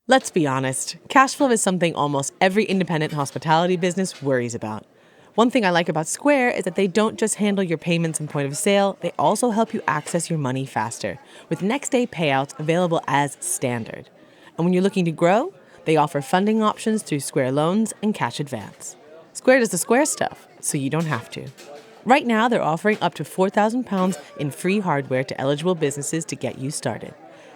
Let's be honest, cash flow is something almost every independent hospitality business worries about. One thing I like about Square is that they don't just handle your payments and point of sale, they also help you access your money faster, with next day payouts available as standard. And when you're looking to grow, they offer funding options through Square Loans and Cash Advance. Square does the Square stuff, so you don't have to. Right now, they're offering up to £4,000 in free hardware to eligible businesses to get you started.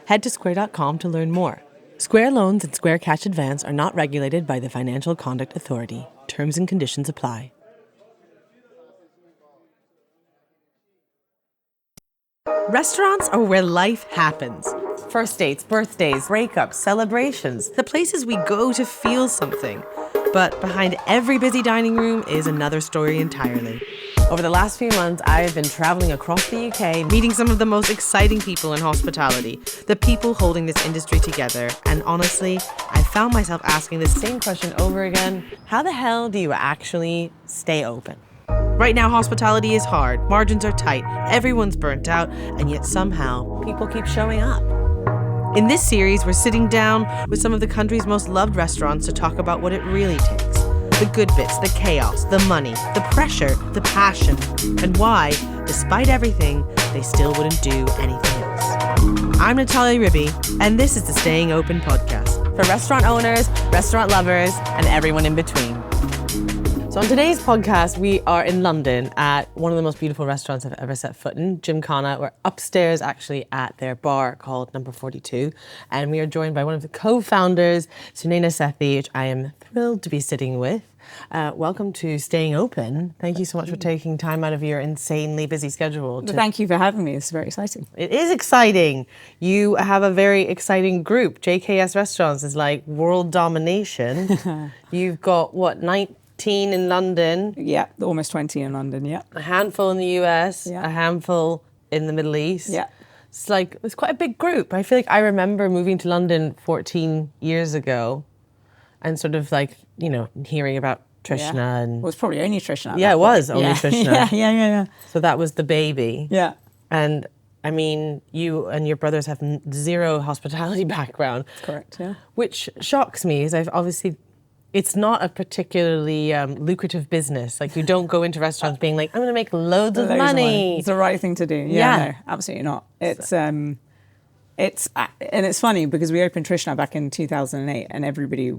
Head to square.com to learn more. Square Loans and Square Cash Advance are not regulated by the Financial Conduct Authority. Terms and conditions apply. Restaurants are where life happens. First dates, birthdays, breakups, celebrations. The places we go to feel something. But behind every busy dining room is another story entirely. Over the last few months, I have been traveling across the UK, meeting some of the most exciting people in hospitality, the people holding this industry together. And honestly, I found myself asking the same question over again. How the hell do you actually stay open? Right now, hospitality is hard, margins are tight, everyone's burnt out, and yet somehow people keep showing up. In this series, we're sitting down with some of the country's most loved restaurants to talk about what it really takes. The good bits, the chaos, the money, the pressure, the passion, and why, despite everything, they still wouldn't do anything else. I'm Natalia Ribbe, and this is the Staying Open podcast for restaurant owners, restaurant lovers, and everyone in between. So on today's podcast, we are in London at one of the most beautiful restaurants I've ever set foot in, Gymkhana. We're upstairs actually at their bar called Number 42. And we are joined by one of the co-founders, Sunaina Sethi, which I am thrilled to be sitting with. Welcome to Staying Open. Thank you so much for taking time out of your insanely busy schedule. Thank you for having me. It's very exciting. It is exciting. You have a very exciting group. JKS Restaurants is like world domination. You've got, 19 in London. Yeah, almost 20 in London, yeah. A handful in the US, Yeah. a handful in the Middle East. Yeah. It's quite a big group. I feel like I remember moving to London 14 years ago and sort of hearing about Trishna. Yeah. And It was probably only Trishna. Yeah, it was only Trishna. Yeah. So that was the baby. Yeah. And I mean, you and your brothers have zero hospitality background. Correct, yeah. Which shocks me, is it's not a particularly lucrative business. Like, you don't go into restaurants being like, I'm going to make loads of money. It's the right thing to do. Yeah. No, absolutely not. It's and it's funny because we opened Trishna back in 2008 and everybody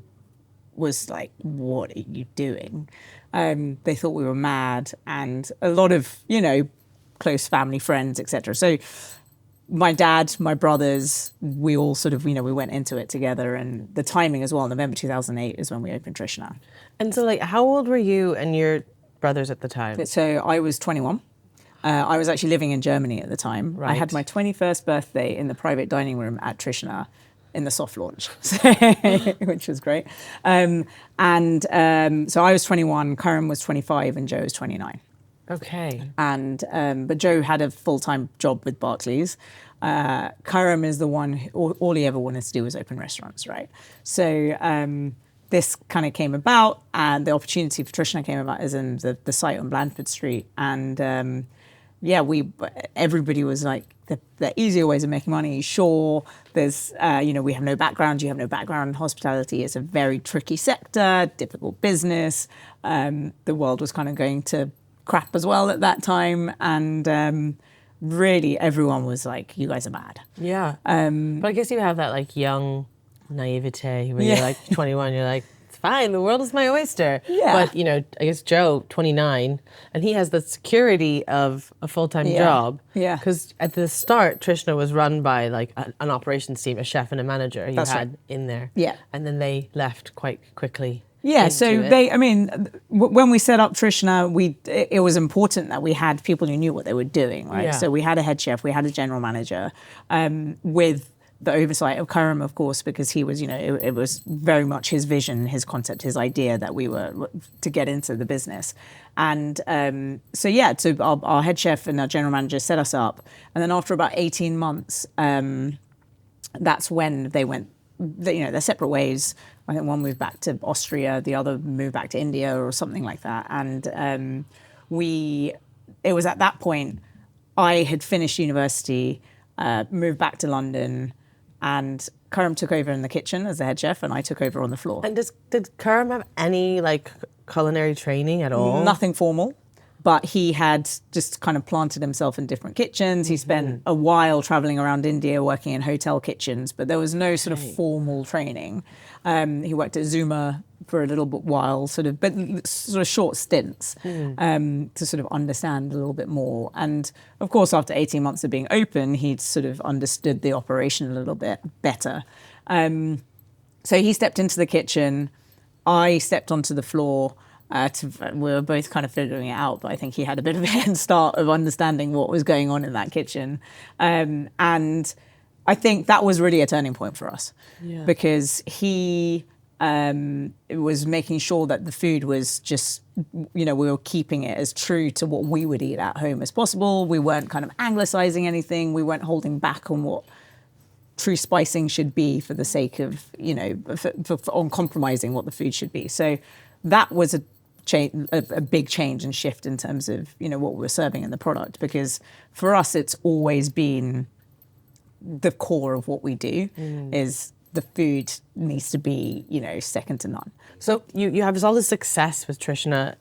was like, what are you doing? They thought we were mad, and a lot of, close family, friends, etc. So my dad, my brothers, we all sort of, we went into it together, and the timing as well, November 2008 is when we opened Trishna. And so, how old were you and your brothers at the time? So I was 21. I was actually living in Germany at the time. Right. I had my 21st birthday in the private dining room at Trishna in the soft launch, which was great. So I was 21, Karim was 25, and Joe was 29. Okay. And but Joe had a full-time job with Barclays. Karim is the one all he ever wanted to do was open restaurants, right? So this kind of came about, and the opportunity for Trishna came about as in the site on Blandford Street, and everybody was like, the easier ways of making money. Sure, there's we have no background. You have no background in hospitality. It's a very tricky sector, difficult business. The world was kind of going to crap as well at that time, and really everyone was like, you guys are mad. Yeah. But I guess you have that young naivete when you're 21, you're like, it's fine, the world is my oyster. Yeah. But I guess Joe, 29, and he has the security of a full-time job. Yeah. Because at the start, Trishna was run by an operations team, a chef and a manager you That's had right. in there. Yeah. And then they left quite quickly. Yeah, so when we set up Trishna, it was important that we had people who knew what they were doing, right? Yeah. So we had a head chef, we had a general manager, with the oversight of Karim, of course, because he was, it was very much his vision, his concept, his idea that we were to get into the business. And so our head chef and our general manager set us up. And then after about 18 months, that's when they went, their separate ways. I think one moved back to Austria, the other moved back to India or something like that. And it was at that point, I had finished university, moved back to London, and Karam took over in the kitchen as the head chef, and I took over on the floor. And did Karam have any like culinary training at all? Nothing formal, but he had just kind of planted himself in different kitchens. He spent a while traveling around India working in hotel kitchens, but there was no sort of formal training. He worked at Zuma for a little bit while, but sort of short stints to sort of understand a little bit more. And of course, after 18 months of being open, he'd sort of understood the operation a little bit better. So he stepped into the kitchen. I stepped onto the floor. We were both kind of figuring it out, but I think he had a bit of a head start of understanding what was going on in that kitchen. And I think that was really a turning point for us because he was making sure that the food was just, we were keeping it as true to what we would eat at home as possible. We weren't kind of anglicizing anything. We weren't holding back on what true spicing should be for the sake of, on compromising what the food should be. So that was a big change and shift in terms of, what we were serving in the product, because for us, it's always been the core of what we do is the food needs to be, second to none. So you have all this success with Trishna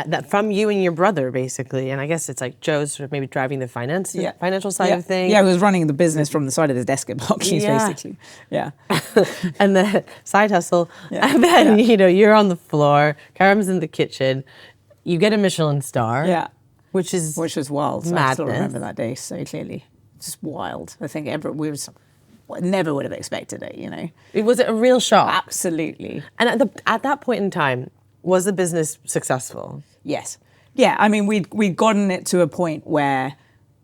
that from you and your brother, basically. And I guess it's like Joe's sort of maybe driving the financial side of things. Yeah, he was running the business from the side of his desk at Barclays, basically. Yeah. And the side hustle. Yeah. And then, you're on the floor, Karam's in the kitchen, you get a Michelin star. Yeah. Which was wild. Madness. I still remember that day so clearly. Just wild. I think never would have expected it, Was it a real shock? Absolutely. And at that point in time, was the business successful? Yes. Yeah, I mean, we'd gotten it to a point where,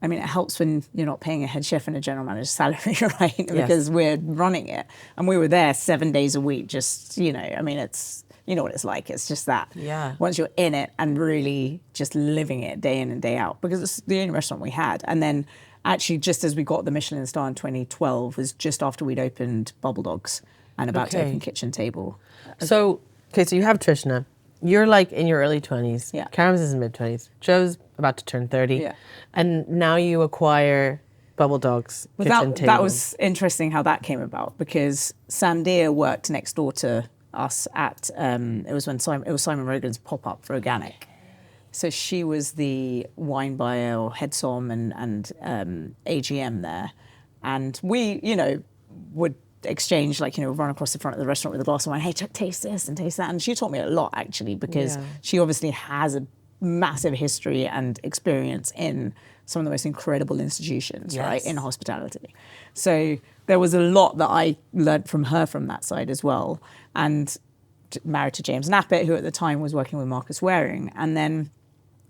it helps when you're not paying a head chef and a general manager's salary, right? Because we're running it. And we were there 7 days a week, just, it's, what it's like. It's just that. Yeah. Once you're in it and really just living it day in and day out, because it's the only restaurant we had. And then actually, just as we got the Michelin star in 2012, was just after we'd opened Bubble Dogs and about to open Kitchen Table. So you have Trishna. You're like in your early 20s. Yeah. Karam's is in mid-20s. Joe's about to turn 30. Yeah. And now you acquire Bubble Dogs Kitchen Table. That was interesting how that came about, because Sandia worked next door to us at, it was Simon Rogan's pop-up for organic. So she was the wine buyer or head som and AGM there. And we, would exchange, run across the front of the restaurant with a glass of wine. Hey, taste this and taste that. And she taught me a lot, actually, because she obviously has a massive history and experience in some of the most incredible institutions, right, in hospitality. So there was a lot that I learned from her from that side as well. And married to James Knappett, who at the time was working with Marcus Waring. And then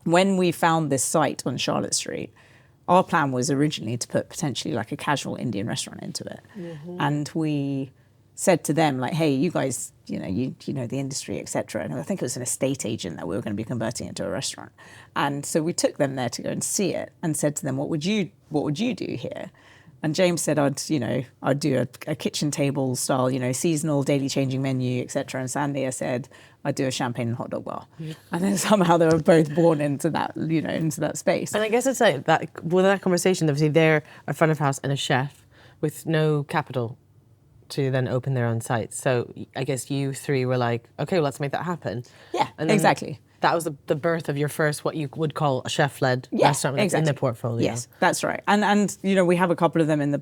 when we found this site on Charlotte Street, our plan was originally to put potentially like a casual Indian restaurant into it. And we said to them, like, hey, you guys, you know the industry, etc. And I think it was an estate agent that we were going to be converting into a restaurant. And so we took them there to go and see it and said to them, what would you do here? And James said, I'd do a kitchen table style, seasonal, daily changing menu, etc. And Sandia said, I'd do a champagne and hot dog bar. And then somehow they were both born into that, into that space. And I guess it's like that, with that conversation, obviously they're a front of house and a chef with no capital to then open their own sites. So I guess you three were like, okay, well, let's make that happen. Yeah, and exactly. That was the birth of your first, what you would call a chef-led restaurant in the portfolio. Yes, that's right. And we have a couple of them in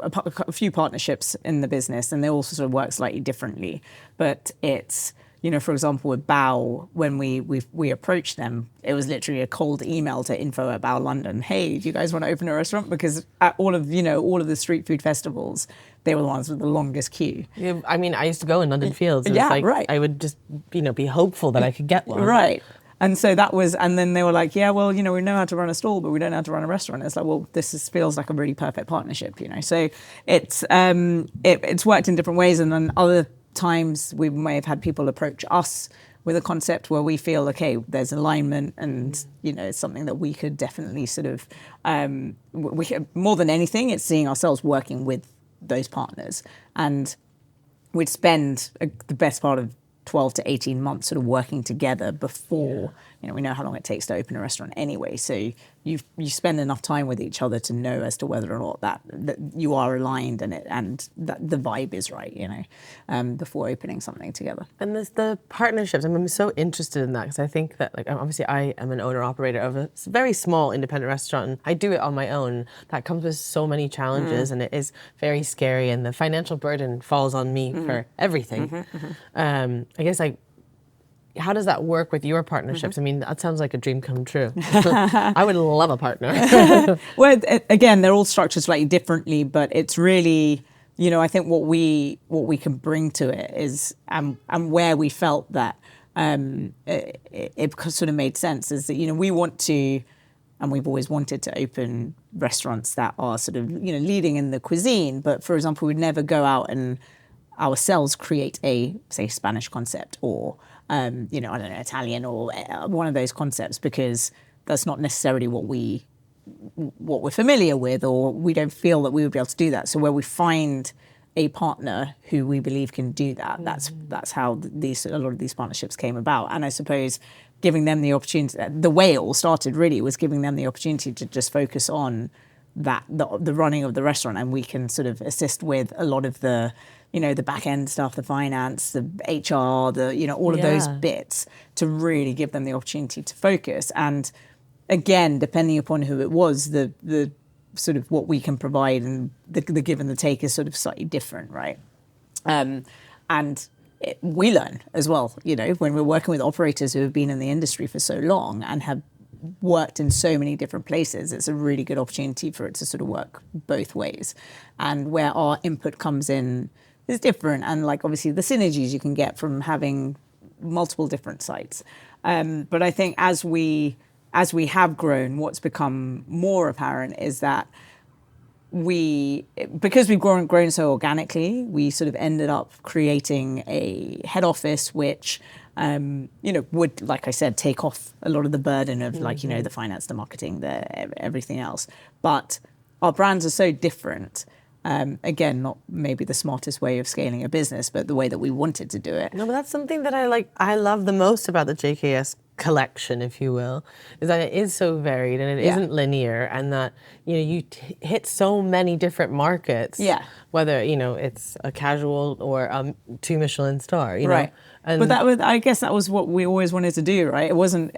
a few partnerships in the business, and they all sort of work slightly differently. But it's, for example, with Bao, when we approached them, it was literally a cold email to info@Bao London. Hey, do you guys want to open a restaurant? Because at all of the street food festivals, they were the ones with the longest queue. Yeah, I mean, I used to go in London Fields. Right. I would just, be hopeful that I could get one. Right. And so that was, and then they were like, yeah, well, we know how to run a stall, but we don't know how to run a restaurant. It's like, well, feels like a really perfect partnership, So it's worked in different ways. And then other times we may have had people approach us with a concept where we feel, okay, there's alignment and, it's something that we could definitely sort of, more than anything, it's seeing ourselves working with those partners. And we'd spend the best part of 12 to 18 months sort of working together before we know how long it takes to open a restaurant anyway. So you spend enough time with each other to know as to whether or not that you are aligned and that the vibe is right, before opening something together. And there's the partnerships. I'm so interested in that because I think that, like, obviously I am an owner operator of a very small independent restaurant, and I do it on my own. That comes with so many challenges, and it is very scary, and the financial burden falls on me for everything. I guess, like, how does that work with your partnerships? I mean, that sounds like a dream come true. I would love a partner. Well, again, they're all structured slightly differently, but it's really, I think what we can bring to it is, and where we felt that it sort of made sense is that, we want to, and we've always wanted to open restaurants that are sort of, leading in the cuisine. But for example, we'd never go out and ourselves create a, say, Spanish concept or, I don't know, Italian or one of those concepts, because that's not necessarily what we're familiar with, or we don't feel that we would be able to do that. So where we find a partner who we believe can do that, that's how a lot of these partnerships came about. And I suppose giving them the opportunity, the way it all started really was giving them the opportunity to just focus on that, the running of the restaurant, and we can sort of assist with a lot of the, the back end stuff, the finance, the HR, all of those bits, to really give them the opportunity to focus. And again, depending upon who it was, the sort of what we can provide and the give and the take is sort of slightly different, right? We learn as well, when we're working with operators who have been in the industry for so long and have worked in so many different places, it's a really good opportunity for it to sort of work both ways. And where our input comes in is different, and like obviously the synergies you can get from having multiple different sites. But I think as we have grown, what's become more apparent is that because we've grown so organically, we sort of ended up creating a head office which would, like I said, take off a lot of the burden of the finance, the marketing, everything else. But our brands are so different. Again, not maybe the smartest way of scaling a business, but the way that we wanted to do it. No, but that's something that I love the most about the JKS collection, if you will, is that it is so varied and it isn't linear, and that you hit so many different markets. Yeah. Whether it's a casual or a 2 Michelin star. Right. And but I guess that was what we always wanted to do, right? It wasn't.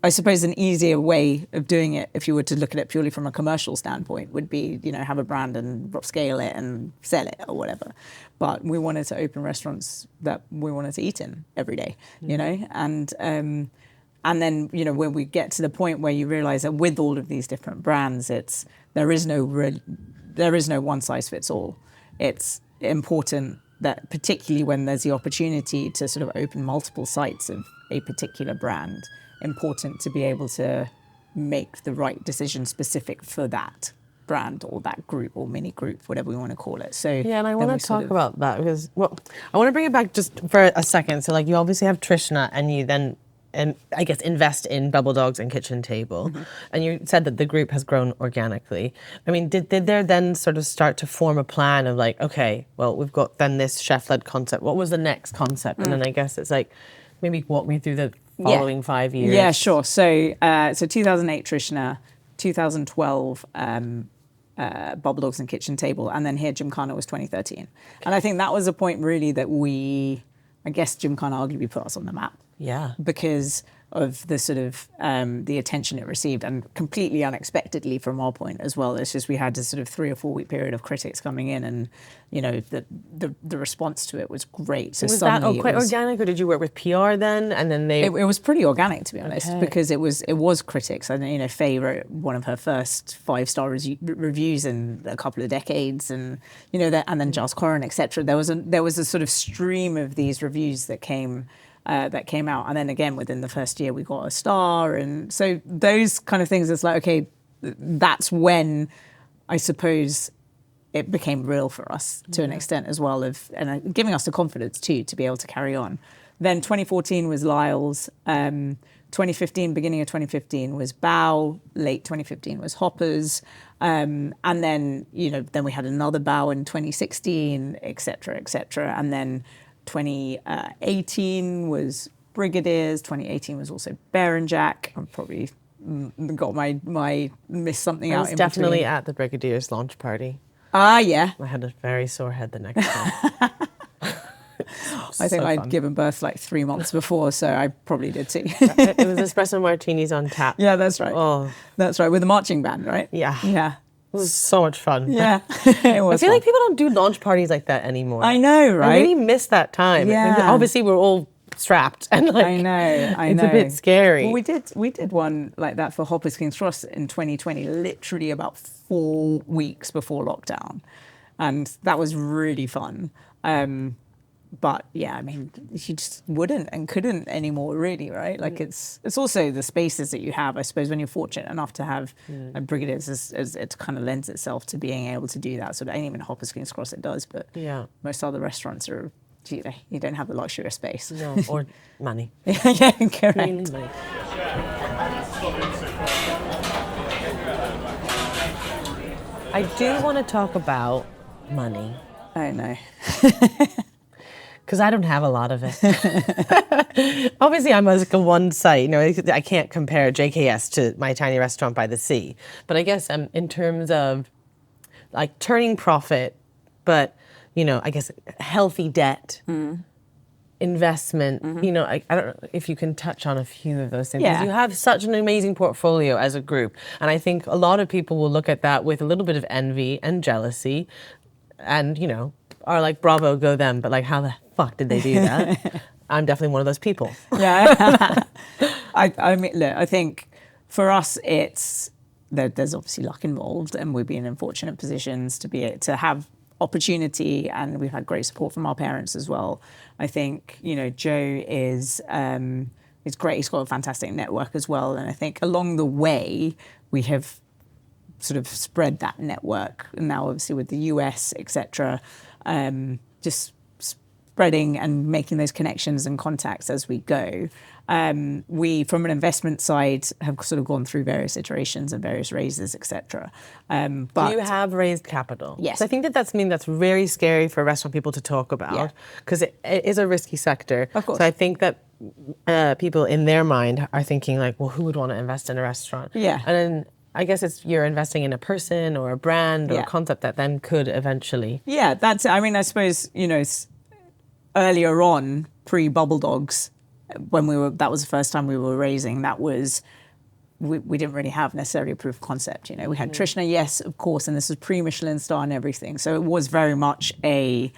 I suppose an easier way of doing it, if you were to look at it purely from a commercial standpoint, would be, have a brand and scale it and sell it or whatever. But we wanted to open restaurants that we wanted to eat in every day, and then, when we get to the point where you realize that with all of these different brands, there is no one size fits all. It's important that, particularly when there's the opportunity to sort of open multiple sites of a particular brand, important to be able to make the right decision specific for that brand or that group or mini group, whatever we want to call it. So yeah, and I want to talk about that because, I want to bring it back just for a second. So you obviously have Trishna, and you then, I guess, invest in Bubble Dogs and Kitchen Table. And you said that the group has grown organically. I mean, did there then sort of start to form a plan of okay, well, we've got then this chef-led concept. What was the next concept? And then I guess it's maybe walk me through the following 5 years. Yeah, sure. So 2008 Trishna, 2012 Bubble Dogs and Kitchen Table, and then here Gymkhana was 2013. Okay. And I think that was a point really that I guess Gymkhana arguably put us on the map. Yeah. Because of the sort of the attention it received, and completely unexpectedly from our point as well. It's just we had a sort of 3 or 4 week period of critics coming in, and the response to it was great. So was that quite organic, or did you work with PR then? And then it was pretty organic, to be honest, because it was critics. And Faye wrote one of her first 5-star reviews in a couple of decades, and and then Giles Corrin, etc. There was a sort of stream of these reviews that came out, and then again within the first year we got a star, and so those kind of things. It's okay, that's when I suppose it became real for us to an extent as well, and giving us the confidence too to be able to carry on. Then 2014 was Lyle's, 2015, beginning of 2015 was Bow, late 2015 was Hoppers, and then then we had another Bow in 2016, etc., and then 2018 was Brigadiers. 2018 was also Bear and Jack. I probably got my missed something out. I was definitely at the Brigadiers launch party. Ah, yeah. I had a very sore head the next day. I think I'd given birth like 3 months before, so I probably did too. It was espresso martinis on tap. Yeah, that's right. Oh, That's right, with the marching band, right? yeah. Yeah. It was so much fun. Yeah. It was I feel like people don't do launch parties like that anymore. I know, right? I really miss that time. Yeah. Obviously, we're all strapped and like I know. it's a bit scary. Well, we did one like that for Hoppers King's Cross in 2020, literally about 4 weeks before lockdown, and that was really fun. But yeah, I mean, you just wouldn't and couldn't anymore, really, right? Like it's also the spaces that you have. I suppose when you're fortunate enough to have Brigadiers, as it kind of lends itself to being able to do that. So ain't even Hoppers King's Cross it does, but most other restaurants are. You don't have the luxury of space. No, or money. Yeah, correct. Really money. I do want to talk about money. I know. Because I don't have a lot of it. Obviously, I'm like a one site. You know, I can't compare JKS to my tiny restaurant by the sea. But I guess in terms of like turning profit, but you know, I guess healthy debt, investment. You know, I don't know if you can touch on a few of those things. Yeah. Because you have such an amazing portfolio as a group, and I think a lot of people will look at that with a little bit of envy and jealousy, and you know, are like, bravo, go them. But like, how the fuck did they do that? I'm definitely one of those people. Yeah. I mean, look, I think for us, there's obviously luck involved, and we've been in fortunate positions to be able to have opportunity, and we've had great support from our parents as well. I think, you know, Joe is great. He's got a fantastic network as well, and I think along the way we have sort of spread that network. And now, obviously, with the US, etc., just spreading and making those connections and contacts as we go. We, from an investment side, have sort of gone through various iterations and various raises, etc. But you have raised capital. Yes. So I think that's something that's very scary for restaurant people to talk about, because it is a risky sector. Of course. So I think that people in their mind are thinking like, well, who would want to invest in a restaurant? Yeah. And then I guess you're investing in a person or a brand or a concept that then could eventually. Yeah, that's it. I mean, I suppose, you know, earlier on, pre-Bubble Dogs, that was the first time we were raising, we didn't really have necessarily a proof of concept. You know, we had Trishna, yes, of course, and this was pre-Michelin star and everything. So it was very much a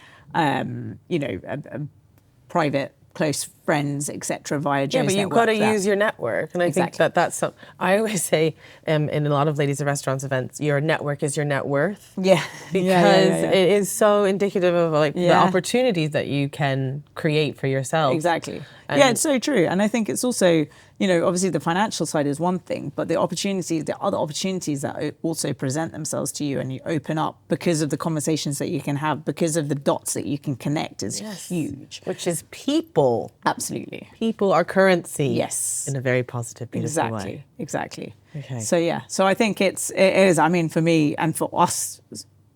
private, close friends, etc. via Joe's network. Yeah, but you've got to use your network. And I think that's I always say in a lot of Ladies of Restaurants events, your network is your net worth. Yeah. Because it is so indicative of like the opportunities that you can create for yourself. Exactly. Yeah, it's so true. And I think it's also, you know, obviously the financial side is one thing, but the other opportunities that also present themselves to you and you open up because of the conversations that you can have, because of the dots that you can connect is huge. Which is people. Absolutely. People are currency. Yes. In a very positive, beautiful way. Exactly. Okay. So yeah, so I think it is, I mean, for me and for us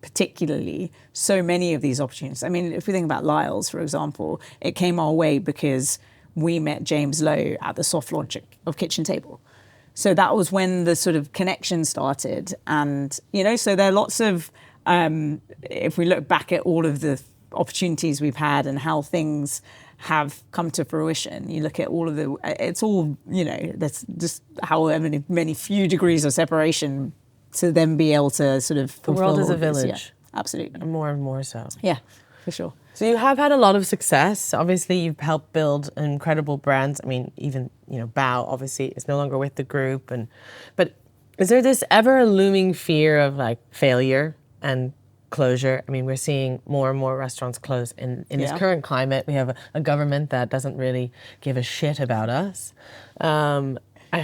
particularly, so many of these opportunities. I mean, if we think about Lyle's, for example, it came our way because we met James Lowe at the soft launch of Kitchen Table. So that was when the sort of connection started. And, you know, so there are lots of, if we look back at all of the opportunities we've had and how things have come to fruition, you look at all of it's all, you know, that's just how many few degrees of separation to then be able to sort of fulfill. The world is a all this. village. Yeah, absolutely. And more so. Yeah, for sure. So you have had a lot of success. Obviously, you've helped build incredible brands. I mean, even, you know, Bao obviously is no longer with the group. But is there this ever looming fear of like failure and closure? I mean, we're seeing more and more restaurants close in this current climate. We have a government that doesn't really give a shit about us. I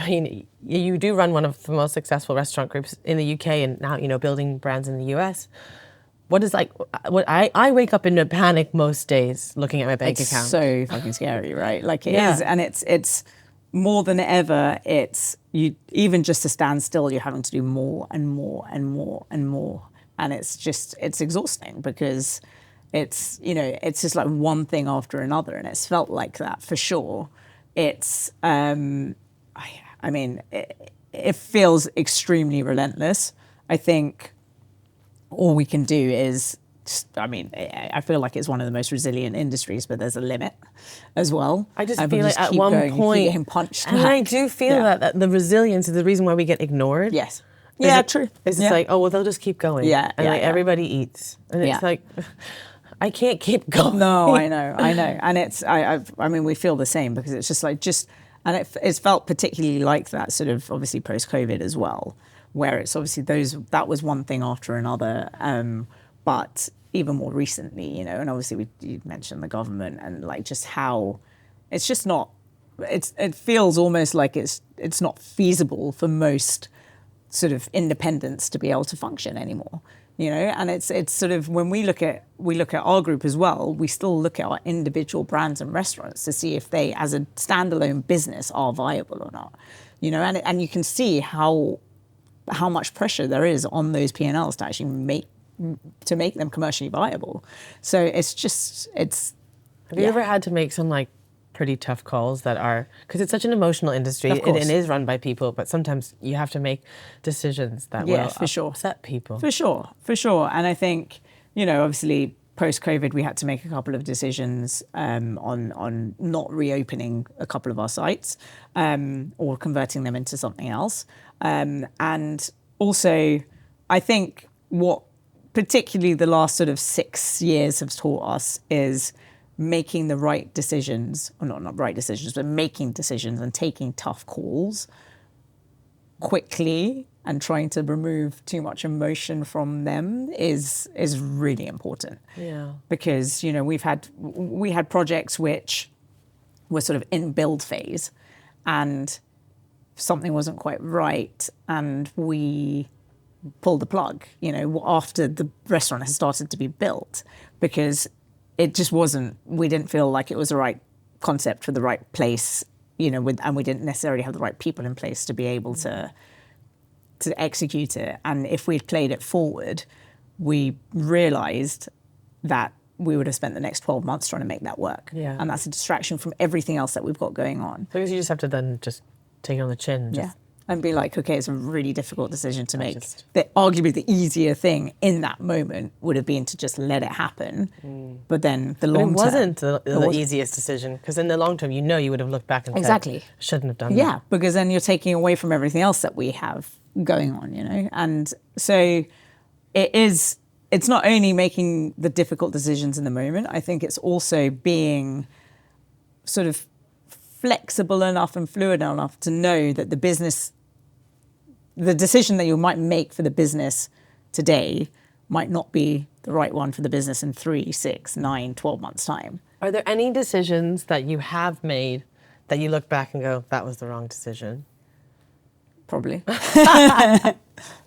mean, you do run one of the most successful restaurant groups in the UK, and now, you know, building brands in the US. What I wake up in a panic most days looking at my bank account. It's so fucking scary, right? Like it is, and it's more than ever. It's you even just to stand still, you're having to do more and more and more and more, and it's exhausting because it's, you know, it's just like one thing after another, and it's felt like that for sure it's, I mean, it feels extremely relentless. I think all we can do is, I feel like it's one of the most resilient industries, but there's a limit as well. I just And feel we like at keep one going, point, keep getting punched and back. I do feel that the resilience is the reason why we get ignored. Yes. Yeah, true. It's just like, oh, well, they'll just keep going. Yeah, And yeah, like yeah. everybody eats. And Yeah. it's like, I can't keep going. No, I know. And it's, I mean, we feel the same because it's just like, and it's felt particularly like that sort of obviously post-COVID as well, where it's obviously that was one thing after another. But even more recently, you know, and obviously you mentioned the government and like just how it's just not, it feels almost like it's not feasible for most sort of independents to be able to function anymore, you know. And it's sort of, when we look at our group as well, we still look at our individual brands and restaurants to see if they as a standalone business are viable or not, you know. And you can see how much pressure there is on those P&Ls to actually make them commercially viable. So have you ever had to make some like pretty tough calls that are, because it's such an emotional industry, Of course. it is run by people, but sometimes you have to make decisions that will upset people. For sure. And I think, you know, obviously post-COVID, we had to make a couple of decisions on not reopening a couple of our sites or converting them into something else. And also, I think what particularly the last sort of 6 years have taught us is making the right decisions, or not right decisions, but making decisions and taking tough calls quickly and trying to remove too much emotion from them is really important. Yeah. Because, you know, we had projects which were sort of in build phase and something wasn't quite right and we pulled the plug, you know, after the restaurant has started to be built, because it just wasn't, we didn't feel like it was the right concept for the right place, you know, and we didn't necessarily have the right people in place to be able to execute it. And if we'd played it forward, we realized that we would have spent the next 12 months trying to make that work. Yeah. And that's a distraction from everything else that we've got going on. Because you just have to then just take it on the chin. Yeah. And be like, okay, it's a really difficult decision to make. just- Arguably the easier thing in that moment would have been to just let it happen. But then the long term... It wasn't the easiest decision, because in the long term, you know, you would have looked back and Exactly. said, shouldn't have done that. Yeah, because then you're taking away from everything else that we have going on, you know? And so it's not only making the difficult decisions in the moment, I think it's also being sort of flexible enough and fluid enough to know that the decision that you might make for the business today might not be the right one for the business in 3, 6, 9, 12 months' time. Are there any decisions that you have made that you look back and go, that was the wrong decision? Probably.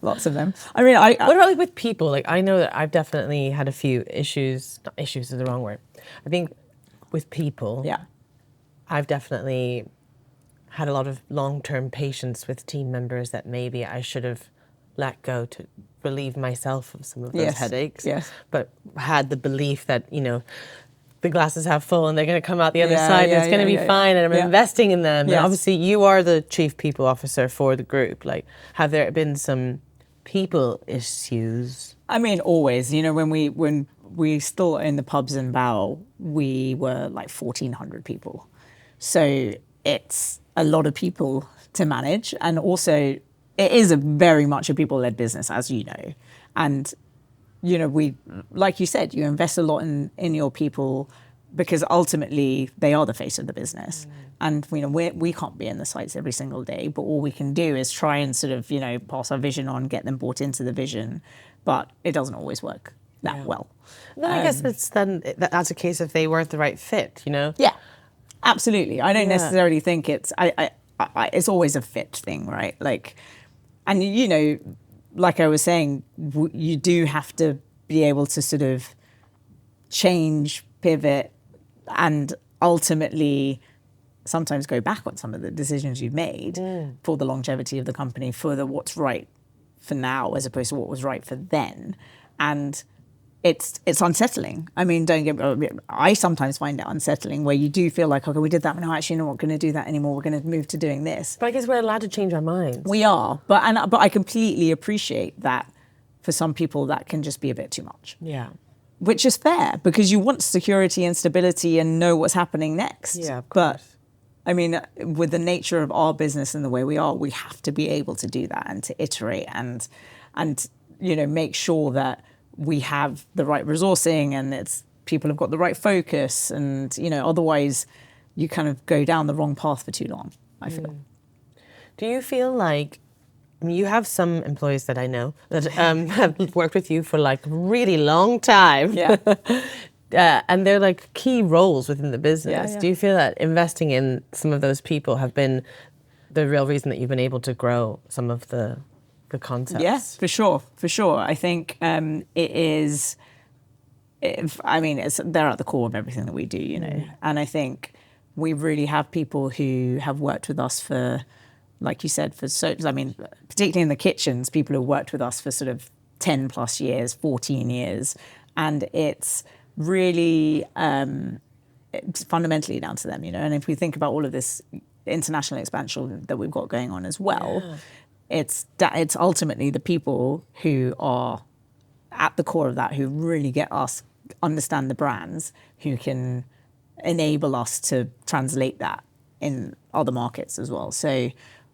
Lots of them. I mean, What about like with people? Like, I know that I've definitely had a few issues. Not issues is the wrong word. I think with people, yeah. I've definitely had a lot of long-term patience with team members that maybe I should have let go to relieve myself of some of those headaches. Yes. But had the belief that, you know, the glass is half full and they're going to come out the other side and it's going to be fine and I'm investing in them. Yes. And obviously you are the chief people officer for the group. Like, have there been some people issues? I mean, always. You know, when we still in the pubs in Bow, we were like 1,400 people. So it's a lot of people to manage. And also it is very much a people-led business, as you know. And, you know, we, like you said, you invest a lot in your people because ultimately they are the face of the business. And, you know, we can't be in the sites every single day, but all we can do is try and sort of, you know, pass our vision on, get them bought into the vision. But it doesn't always work that well. Then I guess that's a case if they weren't the right fit, you know? Yeah, absolutely. I don't necessarily think it's always a fit thing, right? Like, and you know, like I was saying, you do have to be able to sort of change, pivot, and ultimately sometimes go back on some of the decisions you've made for the longevity of the company, for what's right for now as opposed to what was right for then. And it's unsettling. I mean, I sometimes find it unsettling where you do feel like, okay, we did that, but no, actually, no, we're not going to do that anymore. We're going to move to doing this. But I guess we're allowed to change our minds. We are, but I completely appreciate that for some people that can just be a bit too much. Yeah. Which is fair because you want security and stability and know what's happening next. Yeah, of course. But I mean, with the nature of our business and the way we are, we have to be able to do that and to iterate and make sure that we have the right resourcing and people have got the right focus, and otherwise you kind of go down the wrong path for too long, I feel. Do you feel like, I mean, you have some employees that I know that have worked with you for like a really long time. Yeah. And they're like key roles within the business. Yeah. Do you feel that investing in some of those people have been the real reason that you've been able to grow some of the concepts? Yes, for sure. I think it is. They're at the core of everything that we do, And I think we really have people who have worked with us for, like you said, particularly in the kitchens, people who worked with us for sort of 10 plus years, 14 years, and it's really it's fundamentally down to them, And if we think about all of this international expansion that we've got going on as well. It's ultimately the people who are at the core of that, who really get us, understand the brands, who can enable us to translate that in other markets as well. So,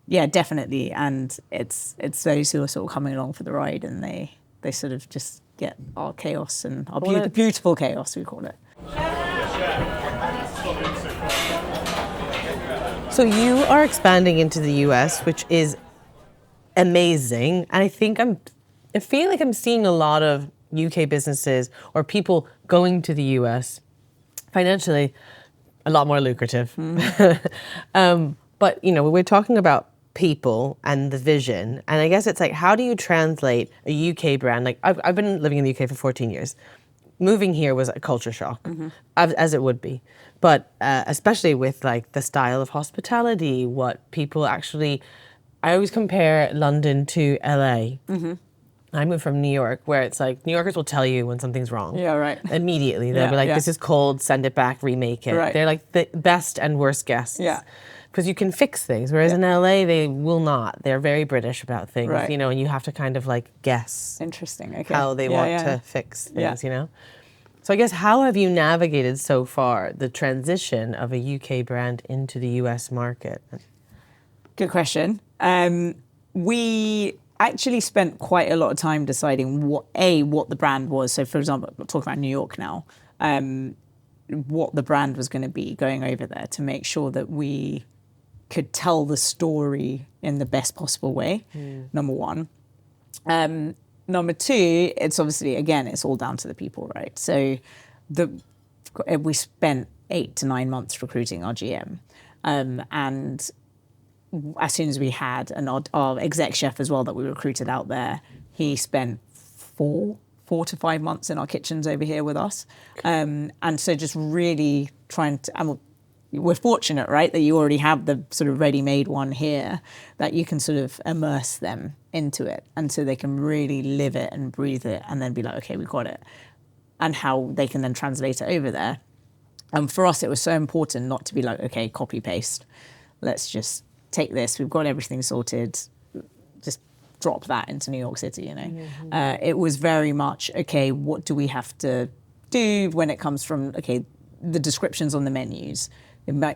yeah, definitely. And it's those who are sort of coming along for the ride, and they sort of just get our chaos and our beautiful chaos, we call it. So you are expanding into the US, which is amazing. And I feel like I'm seeing a lot of UK businesses or people going to the US financially a lot more lucrative. But, we're talking about people and the vision. And I guess it's like, how do you translate a UK brand? Like I've been living in the UK for 14 years. Moving here was a culture shock, as it would be. But especially with like the style of hospitality, what people actually... I always compare London to LA. I moved from New York, where it's like New Yorkers will tell you when something's wrong. Yeah, right. Immediately. They'll be like, this is cold, send it back, remake it. Right. They're like the best and worst guests. Yeah. Because you can fix things, whereas in LA, they will not. They're very British about things, Right. and you have to kind of like guess Interesting. Okay. how they want to fix things, Yeah. So I guess, how have you navigated so far the transition of a UK brand into the US market? Good question. We actually spent quite a lot of time deciding what the brand was. So, for example, I'll talk about New York now. What the brand was going to be going over there, to make sure that we could tell the story in the best possible way. Number one. Number two, it's obviously, again, it's all down to the people, right? So we spent 8 to 9 months recruiting our GM. And as soon as we had our exec chef as well that we recruited out there, he spent 4 to 5 months in our kitchens over here with us. And so just really trying to, and we're fortunate, right, that you already have the sort of ready-made one here, that you can sort of immerse them into it. And so they can really live it and breathe it and then be like, okay, we got it. And how they can then translate it over there. And for us, it was so important not to be like, okay, copy paste. Let's just take this. We've got everything sorted. Just drop that into New York City, It was very much, okay, what do we have to do when it comes from, okay, the descriptions on the menus.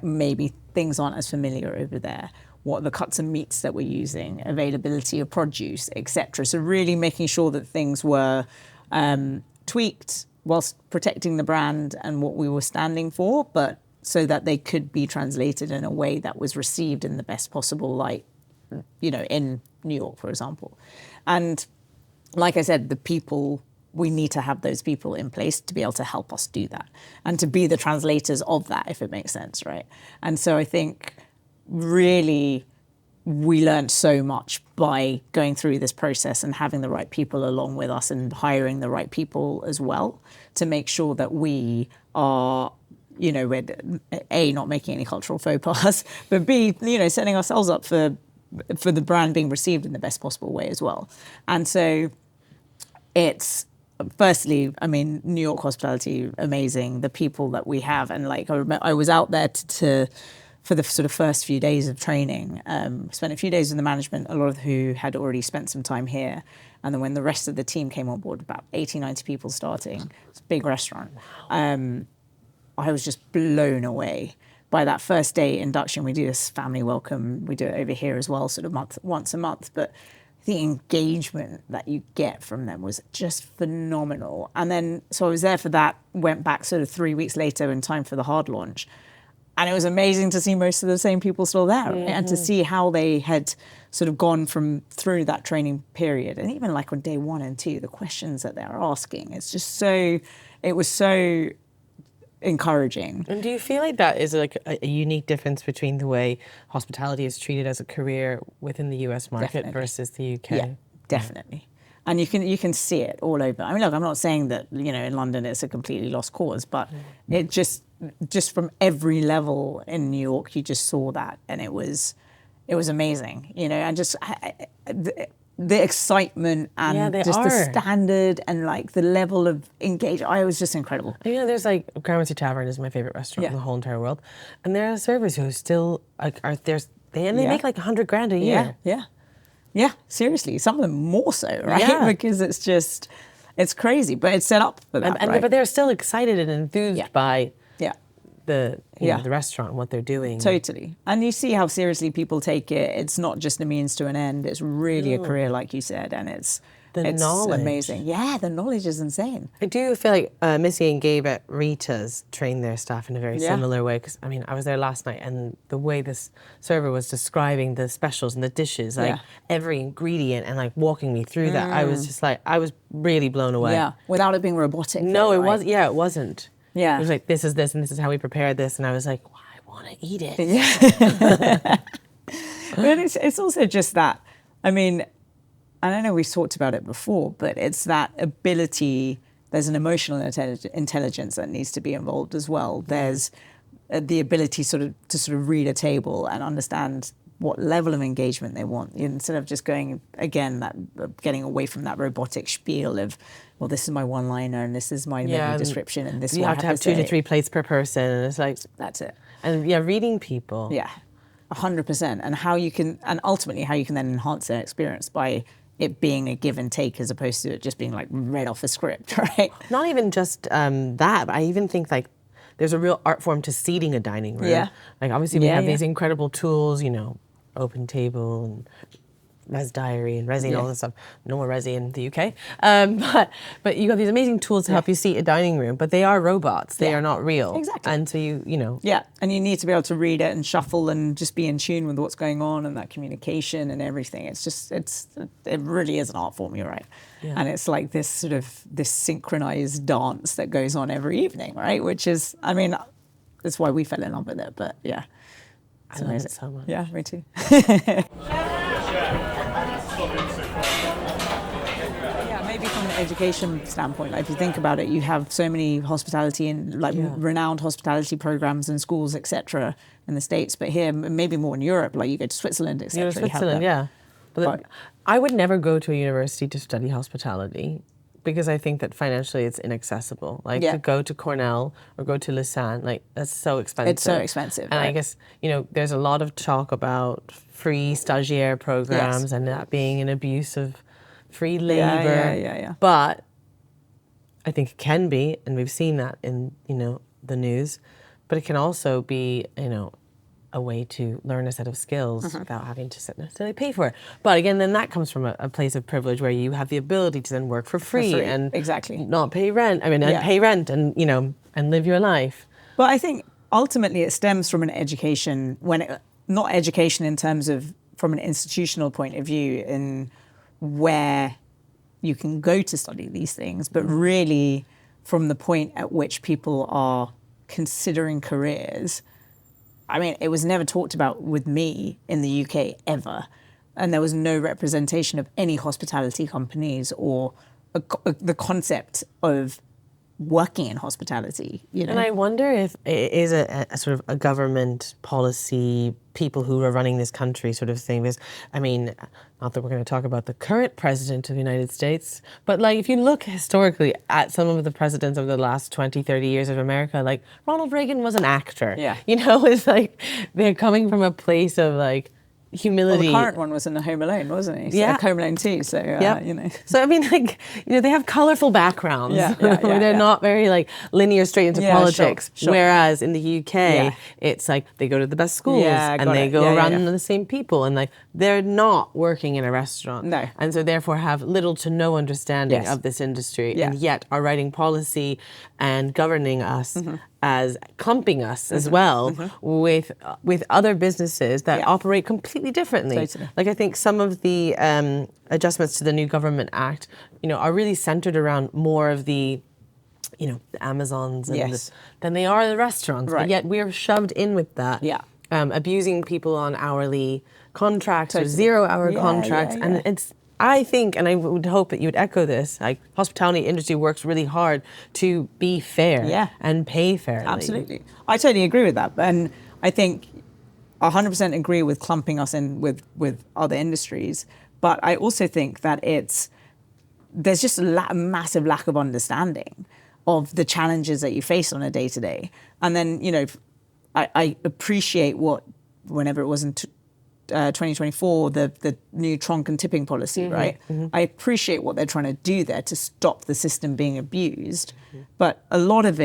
Maybe things aren't as familiar over there. What are the cuts and meats that we're using, availability of produce, etc. So really making sure that things were tweaked whilst protecting the brand and what we were standing for, but so that they could be translated in a way that was received in the best possible light, in New York, for example. And like I said, the people, we need to have those people in place to be able to help us do that and to be the translators of that, if it makes sense, right? And so I think really we learned so much by going through this process and having the right people along with us and hiring the right people as well to make sure that we are, we're A, not making any cultural faux pas, but B, setting ourselves up for the brand being received in the best possible way as well. And so it's firstly, I mean, New York hospitality, amazing. The people that we have, and like I was out there for the sort of first few days of training. Spent a few days with the management, a lot of who had already spent some time here. And then when the rest of the team came on board, about 80, 90 people starting, it's a big restaurant. I was just blown away by that first day induction. We do this family welcome. We do it over here as well, sort of once a month. But the engagement that you get from them was just phenomenal. And then, so I was there for that, went back sort of 3 weeks later in time for the hard launch. And it was amazing to see most of the same people still there, right? And to see how they had sort of gone through that training period. And even like on day 1 and 2, the questions that they're asking, it was so encouraging. And do you feel like that is like a unique difference between the way hospitality is treated as a career within the US market versus the UK? Yeah, definitely. And you can see it all over. I mean, look, I'm not saying that, in London it's a completely lost cause, but it just from every level in New York, you just saw that, and it was amazing, and just the excitement and just the standard and like the level of engagement. It was just incredible. There's like Gramercy Tavern is my favorite restaurant in the whole entire world, and there are servers who still are there, they make like $100,000 a year. Yeah, seriously. Some of them more so, right? Yeah. Because it's crazy, but it's set up for that, right? But they're still excited and enthused by the restaurant and what they're doing. Totally. And you see how seriously people take it. It's not just a means to an end. It's really a career, like you said, and it's knowledge. Amazing. Yeah, the knowledge is insane. I do feel like Missy and Gabe at Rita's train their staff in a very similar way, because I was there last night, and the way this server was describing the specials and the dishes, like every ingredient, and like walking me through that, I was just like, I was really blown away. Yeah, without it being robotic. No, it wasn't. Yeah, it wasn't. Yeah. It was like, this is this, and this is how we prepare this, and I was like, well, I want to eat it. Yeah. But it's also just that, and I know we've talked about it before, but it's that ability, there's an emotional intelligence that needs to be involved as well. There's the ability to read a table and understand what level of engagement they want, instead of just going, again, getting away from that robotic spiel of, well, this is my one-liner and this is my menu description and this is you have to have 2 to 3 plates per person, and it's like, that's it. And reading people. Yeah, 100%. And ultimately how you can then enhance their experience by it being a give and take, as opposed to it just being like read off a script, right? Not even just that, but I even think like there's a real art form to seating a dining room. Yeah. Like obviously we have these incredible tools, Open Table and Res Diary and Resi and all this stuff. No more Resi in the UK. But you got these amazing tools to help you seat a dining room, but they are robots. They are not real. Exactly. And so you. Yeah, and you need to be able to read it and shuffle and just be in tune with what's going on and that communication and everything. It really is an art form, you're right. Yeah. And it's like this synchronized dance that goes on every evening, right? Which is, that's why we fell in love with it, but yeah. I love it so much. Yeah, me too. Maybe from an education standpoint, like if you think about it, you have so many hospitality and renowned hospitality programs and schools, etc., in the States, but here maybe more in Europe, like you go to Switzerland, etc. Switzerland, But I would never go to a university to study hospitality, because I think that financially it's inaccessible. Like to go to Cornell or go to Lausanne, like that's so expensive. It's so expensive. And I guess, there's a lot of talk about free stagiaire programs and that being an abuse of free labor. Yeah. But I think it can be, and we've seen that in, the news, but it can also be, a way to learn a set of skills without having to necessarily pay for it. But again, then that comes from a place of privilege where you have the ability to then work for free. And not pay rent. And pay rent and, and live your life. But I think ultimately it stems from an education, not education in terms of from an institutional point of view in where you can go to study these things, but really from the point at which people are considering careers. It was never talked about with me in the UK ever. And there was no representation of any hospitality companies or the concept of working in hospitality, you know. And I wonder if it is a sort of a government policy, people who are running this country sort of thing. Because, I mean, not that we're going to talk about the current president of the United States, but like if you look historically at some of the presidents of the last 20, 30 years of America, like Ronald Reagan was an actor. Yeah. You know, it's like they're coming from a place of like humility. Well, the current one was in the Home Alone, wasn't he? So, Yeah. Home Alone 2, so, you know. So, I mean, like, you know, they have colorful backgrounds. Yeah, They're not very, like, linear straight into politics. Sure. Whereas in the UK, it's like they go to the best schools and they go around the same people. And, like, they're not working in a restaurant. No. And so, therefore, have little to no understanding of this industry. And yet are writing policy and governing us as clumping us as well with other businesses that operate completely differently. Totally. Like I think some of the adjustments to the new Government Act, you know, are really centered around more of the, you know, the Amazons and than they are the restaurants. Right. But yet we're shoved in with that. Yeah. Abusing people on hourly contracts or 0-hour contracts. And it's, I think, and I would hope that you would echo this, like hospitality industry works really hard to be fair and pay fairly. Absolutely. I totally agree with that. And I think 100% agree with clumping us in with other industries. But I also think that there's just a massive lack of understanding of the challenges that you face on a day-to-day. And then, you know, I appreciate whenever it was in 2024, the new trunk and tipping policy, right? I appreciate what they're trying to do there to stop the system being abused. But a lot of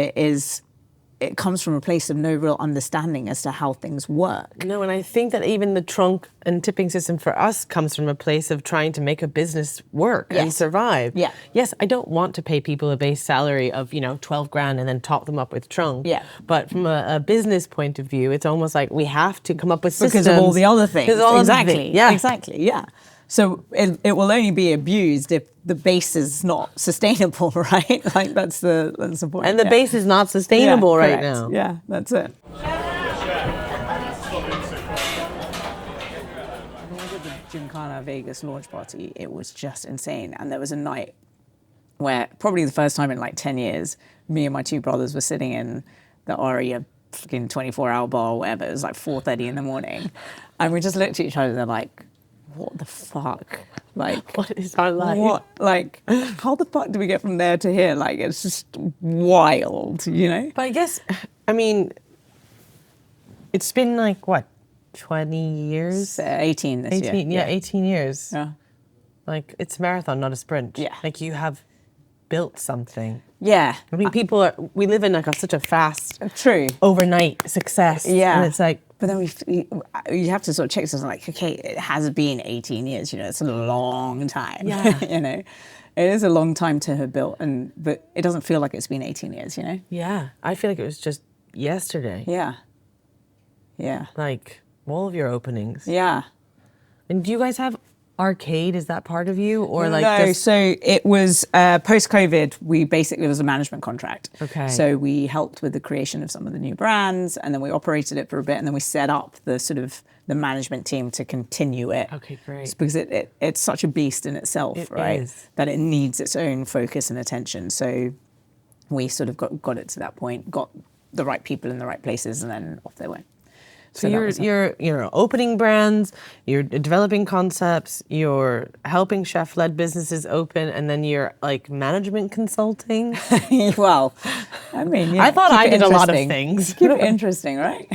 it comes from a place of no real understanding as to how things work. No, and I think that even the trunk and tipping system for us comes from a place of trying to make a business work and survive. Yeah. Yes, I don't want to pay people a base salary of, you know, 12 grand and then top them up with trunk. Yeah. But from a business point of view, it's almost like we have to come up with systems. Because of all the other things. Exactly. Yeah. Exactly. Yeah. So it will only be abused if the base is not sustainable, right? Like that's the point. And the base is not sustainable right now. Yeah, that's it. When we did the Gymkhana Vegas launch party, it was just insane. And there was a night where, probably the first time in like 10 years, me and my two brothers were sitting in the Aria fucking 24-hour bar or whatever. It was like 4:30 in the morning. And we just looked at each other and they're like, what the fuck? Like, what is our life? What, like, how the fuck do we get from there to here? Like, it's just wild, you know? But I guess, I mean, it's been like, what, 20 years? It's, 18 this 18, year. yeah, 18 years. Yeah. Like, it's a marathon, not a sprint. Yeah. Like, you have built something. Yeah. I mean, we live in like such a fast, True. overnight success. Yeah. And it's like, but then you have to sort of check this, like, okay, it has been 18 years, you know, it's a long time. Yeah. You know, it is a long time to have built, but it doesn't feel like it's been 18 years, you know? yeah, I feel like it was just yesterday. Yeah. Yeah. Like, all of your openings. Yeah. And do you guys have arcade? Is that part of you? Or like no, so it was post-COVID, it was a management contract. Okay. So we helped with the creation of some of the new brands, and then we operated it for a bit, and then we set up the management team to continue it. Okay, great. It's because it's such a beast in itself, It right? is. That it needs its own focus and attention. So we sort of got it to that point, got the right people in the right places, and then off they went. So you're opening brands, you're developing concepts, you're helping chef-led businesses open, and then you're like management consulting. Well, I mean, yeah, I thought I did a lot of interesting. things. Keep it interesting, right?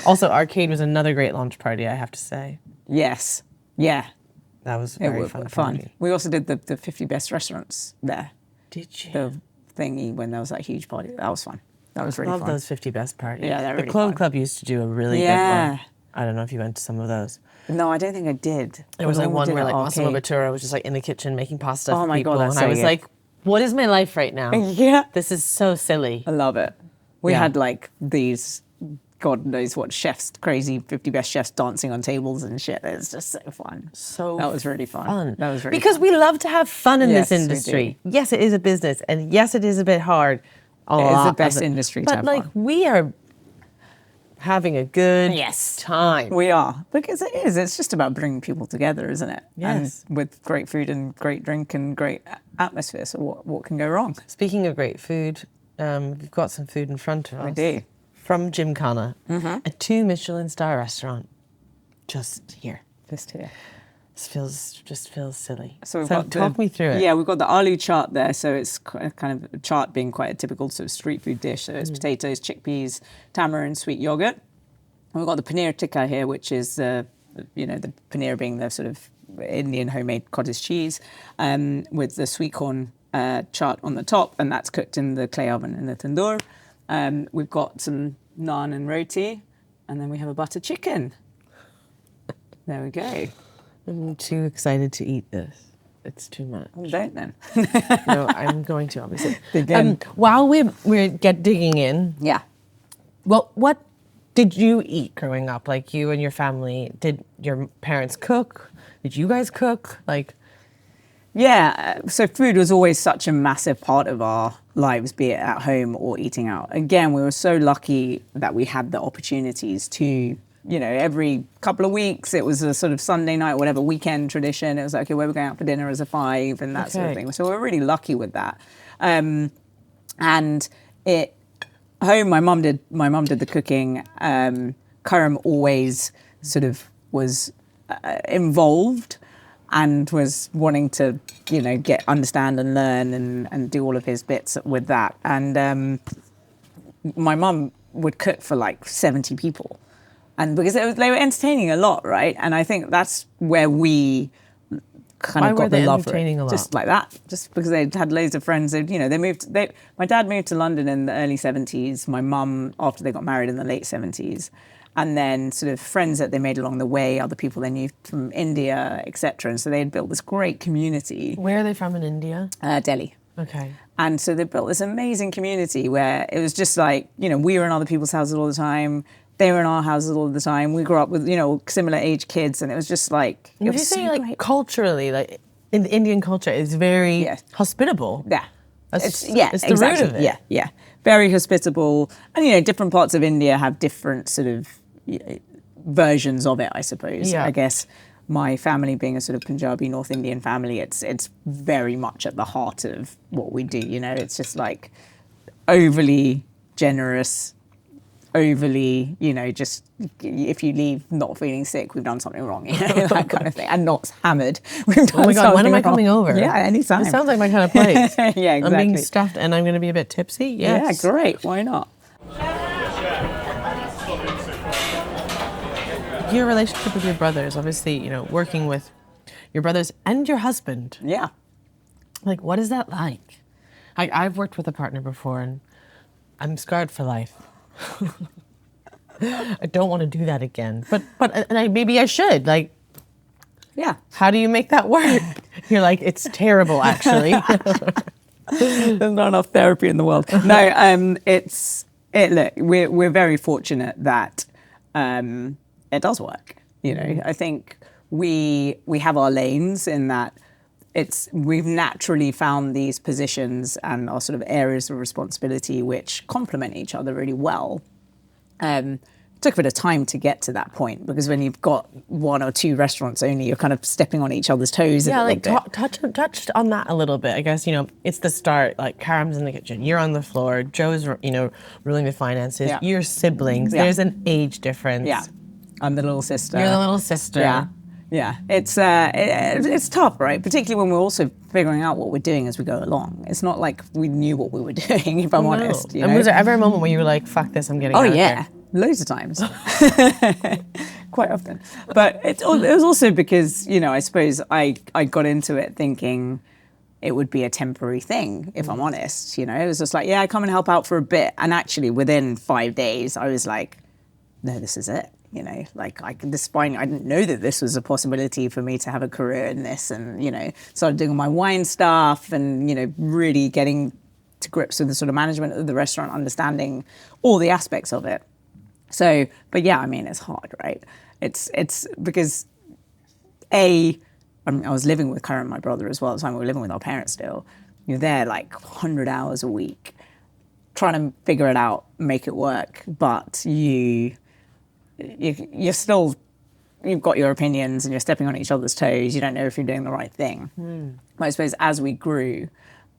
Also, arcade was another great launch party, I have to say. Yes. Yeah. That was It very was fun. fun. We also did the 50 best restaurants there. Did you? The thingy when there was that huge party. That was fun. That was really Love fun. those 50 best parties. Yeah, they're the really Clove fun. Club used to do a really good Yeah. one. I don't know if you went to some of those. No, I don't think I did. There was The like we one did where at like Massimo Arcade. Bottura was just like in the kitchen making pasta Oh for my people. God, that's and I so was good. like, what is my life right now? Yeah. This is so silly. I love it. We Yeah. had like these, God knows what chefs, crazy 50 best chefs dancing on tables and shit. It's just so fun. So That was really fun. That was really because fun. we love to have fun in Yes, this we industry. Yes, it is a business, and yes, it is a bit hard. It is the best industry to But have like fun. having a good Yes. time. We are, because it is. It's just about bringing people together, isn't it? Yes. And with great food and great drink and great atmosphere. So what can go wrong? Speaking of great food, we've got some food in front of us. We do. From Gymkhana, a 2 Michelin star restaurant. Just here. Just here. Just feels silly. So talk me through it. Yeah, we've got the aloo chaat there. So it's kind of chaat being quite a typical sort of street food dish. So it's potatoes, chickpeas, tamarind, sweet yogurt. And we've got the paneer tikka here, which is the paneer being the sort of Indian homemade cottage cheese, with the sweet corn chaat on the top, and that's cooked in the clay oven in the tandoor. We've got some naan and roti, and then we have a butter chicken. There we go. I'm too excited to eat this. It's too much. Well, don't then. No, I'm going to, obviously. Dig in. While we're digging in, Yeah. well, what did you eat growing up? Like, you and your family, did your parents cook? Did you guys cook? Like, Yeah, so food was always such a massive part of our lives, be it at home or eating out. Again, we were so lucky that we had the opportunities to, every couple of weeks, it was a sort of Sunday night, whatever, weekend tradition. It was like, okay, where we're going out for dinner as a 5 and that sort of Okay. thing. So we're really lucky with that. And home, my mum did the cooking. Karam always sort of was involved and was wanting to, understand and learn and do all of his bits with that. And my mum would cook for like 70 people. And because they were entertaining a lot, right? And I think that's where we kind Why of were got they the love for it. entertaining a lot? Just like that. Just because they had loads of friends. My dad moved to London in the early 70s. My mum, after they got married in the late 70s. And then sort of friends that they made along the way, other people they knew from India, etc. And so they had built this great community. where are they from in India? Delhi. Okay. And so they built this amazing community where it was just like, we were in other people's houses all the time. They were in our houses all the time. We grew up with, similar age kids. And it was just like, it Would you was say, so like, great. culturally, like, in the Indian culture, is very Yeah. hospitable? Yeah. It's the exactly. root of it. Yeah. Very hospitable. And, different parts of India have different sort of versions of it, I suppose. Yeah. I guess my family being a sort of Punjabi North Indian family, it's very much at the heart of what we do. It's just like overly generous, overly, just if you leave not feeling sick, we've done something wrong, that kind of thing. And not hammered. We've done Oh my God, when am I something coming wrong. over? Yeah, anytime. It sounds like my kind of place. Yeah, exactly. I'm being stuffed and I'm going to be a bit tipsy. Yes. Yeah, great. Why not? Your relationship with your brothers, obviously, working with your brothers and your husband. Yeah. Like, what is that like? I've worked with a partner before and I'm scarred for life. I don't want to do that again. But maybe I should. Like, Yeah. how do you make that work? You're like, it's terrible, actually. There's not enough therapy in the world. No, look, we're very fortunate that it does work. I think we have our lanes in that we've naturally found these positions and our sort of areas of responsibility which complement each other really well. Took a bit of time to get to that point because when you've got 1 or 2 restaurants only, you're kind of stepping on each other's toes. Yeah, a little like bit. touched on that a little bit. I guess, it's the start. Like, Karam's in the kitchen, you're on the floor, Joe's, ruling the finances, Yeah. your siblings, Yeah. there's an age difference. Yeah, I'm the little sister. You're the little sister. Yeah. It's tough, right? Particularly when we're also figuring out what we're doing as we go along. It's not like we knew what we were doing, if I'm honest. And was there ever a moment where you were like, fuck this, I'm getting out Oh of yeah, here? loads of times, quite often. But it was also because I suppose I got into it thinking it would be a temporary thing, if I'm honest. It was just like, yeah, I come and help out for a bit, and actually within 5 days, I was like, no, this is it. I didn't know that this was a possibility for me to have a career in this, and started doing my wine stuff, and really getting to grips with the sort of management of the restaurant, understanding all the aspects of it. So, but yeah, it's hard, right? It's because I was living with Karan, my brother, as well at the time. We were living with our parents still. You're there like 100 hours a week, trying to figure it out, make it work, but you you're still, you've got your opinions and you're stepping on each other's toes. You don't know if you're doing the right thing. But I suppose as we grew,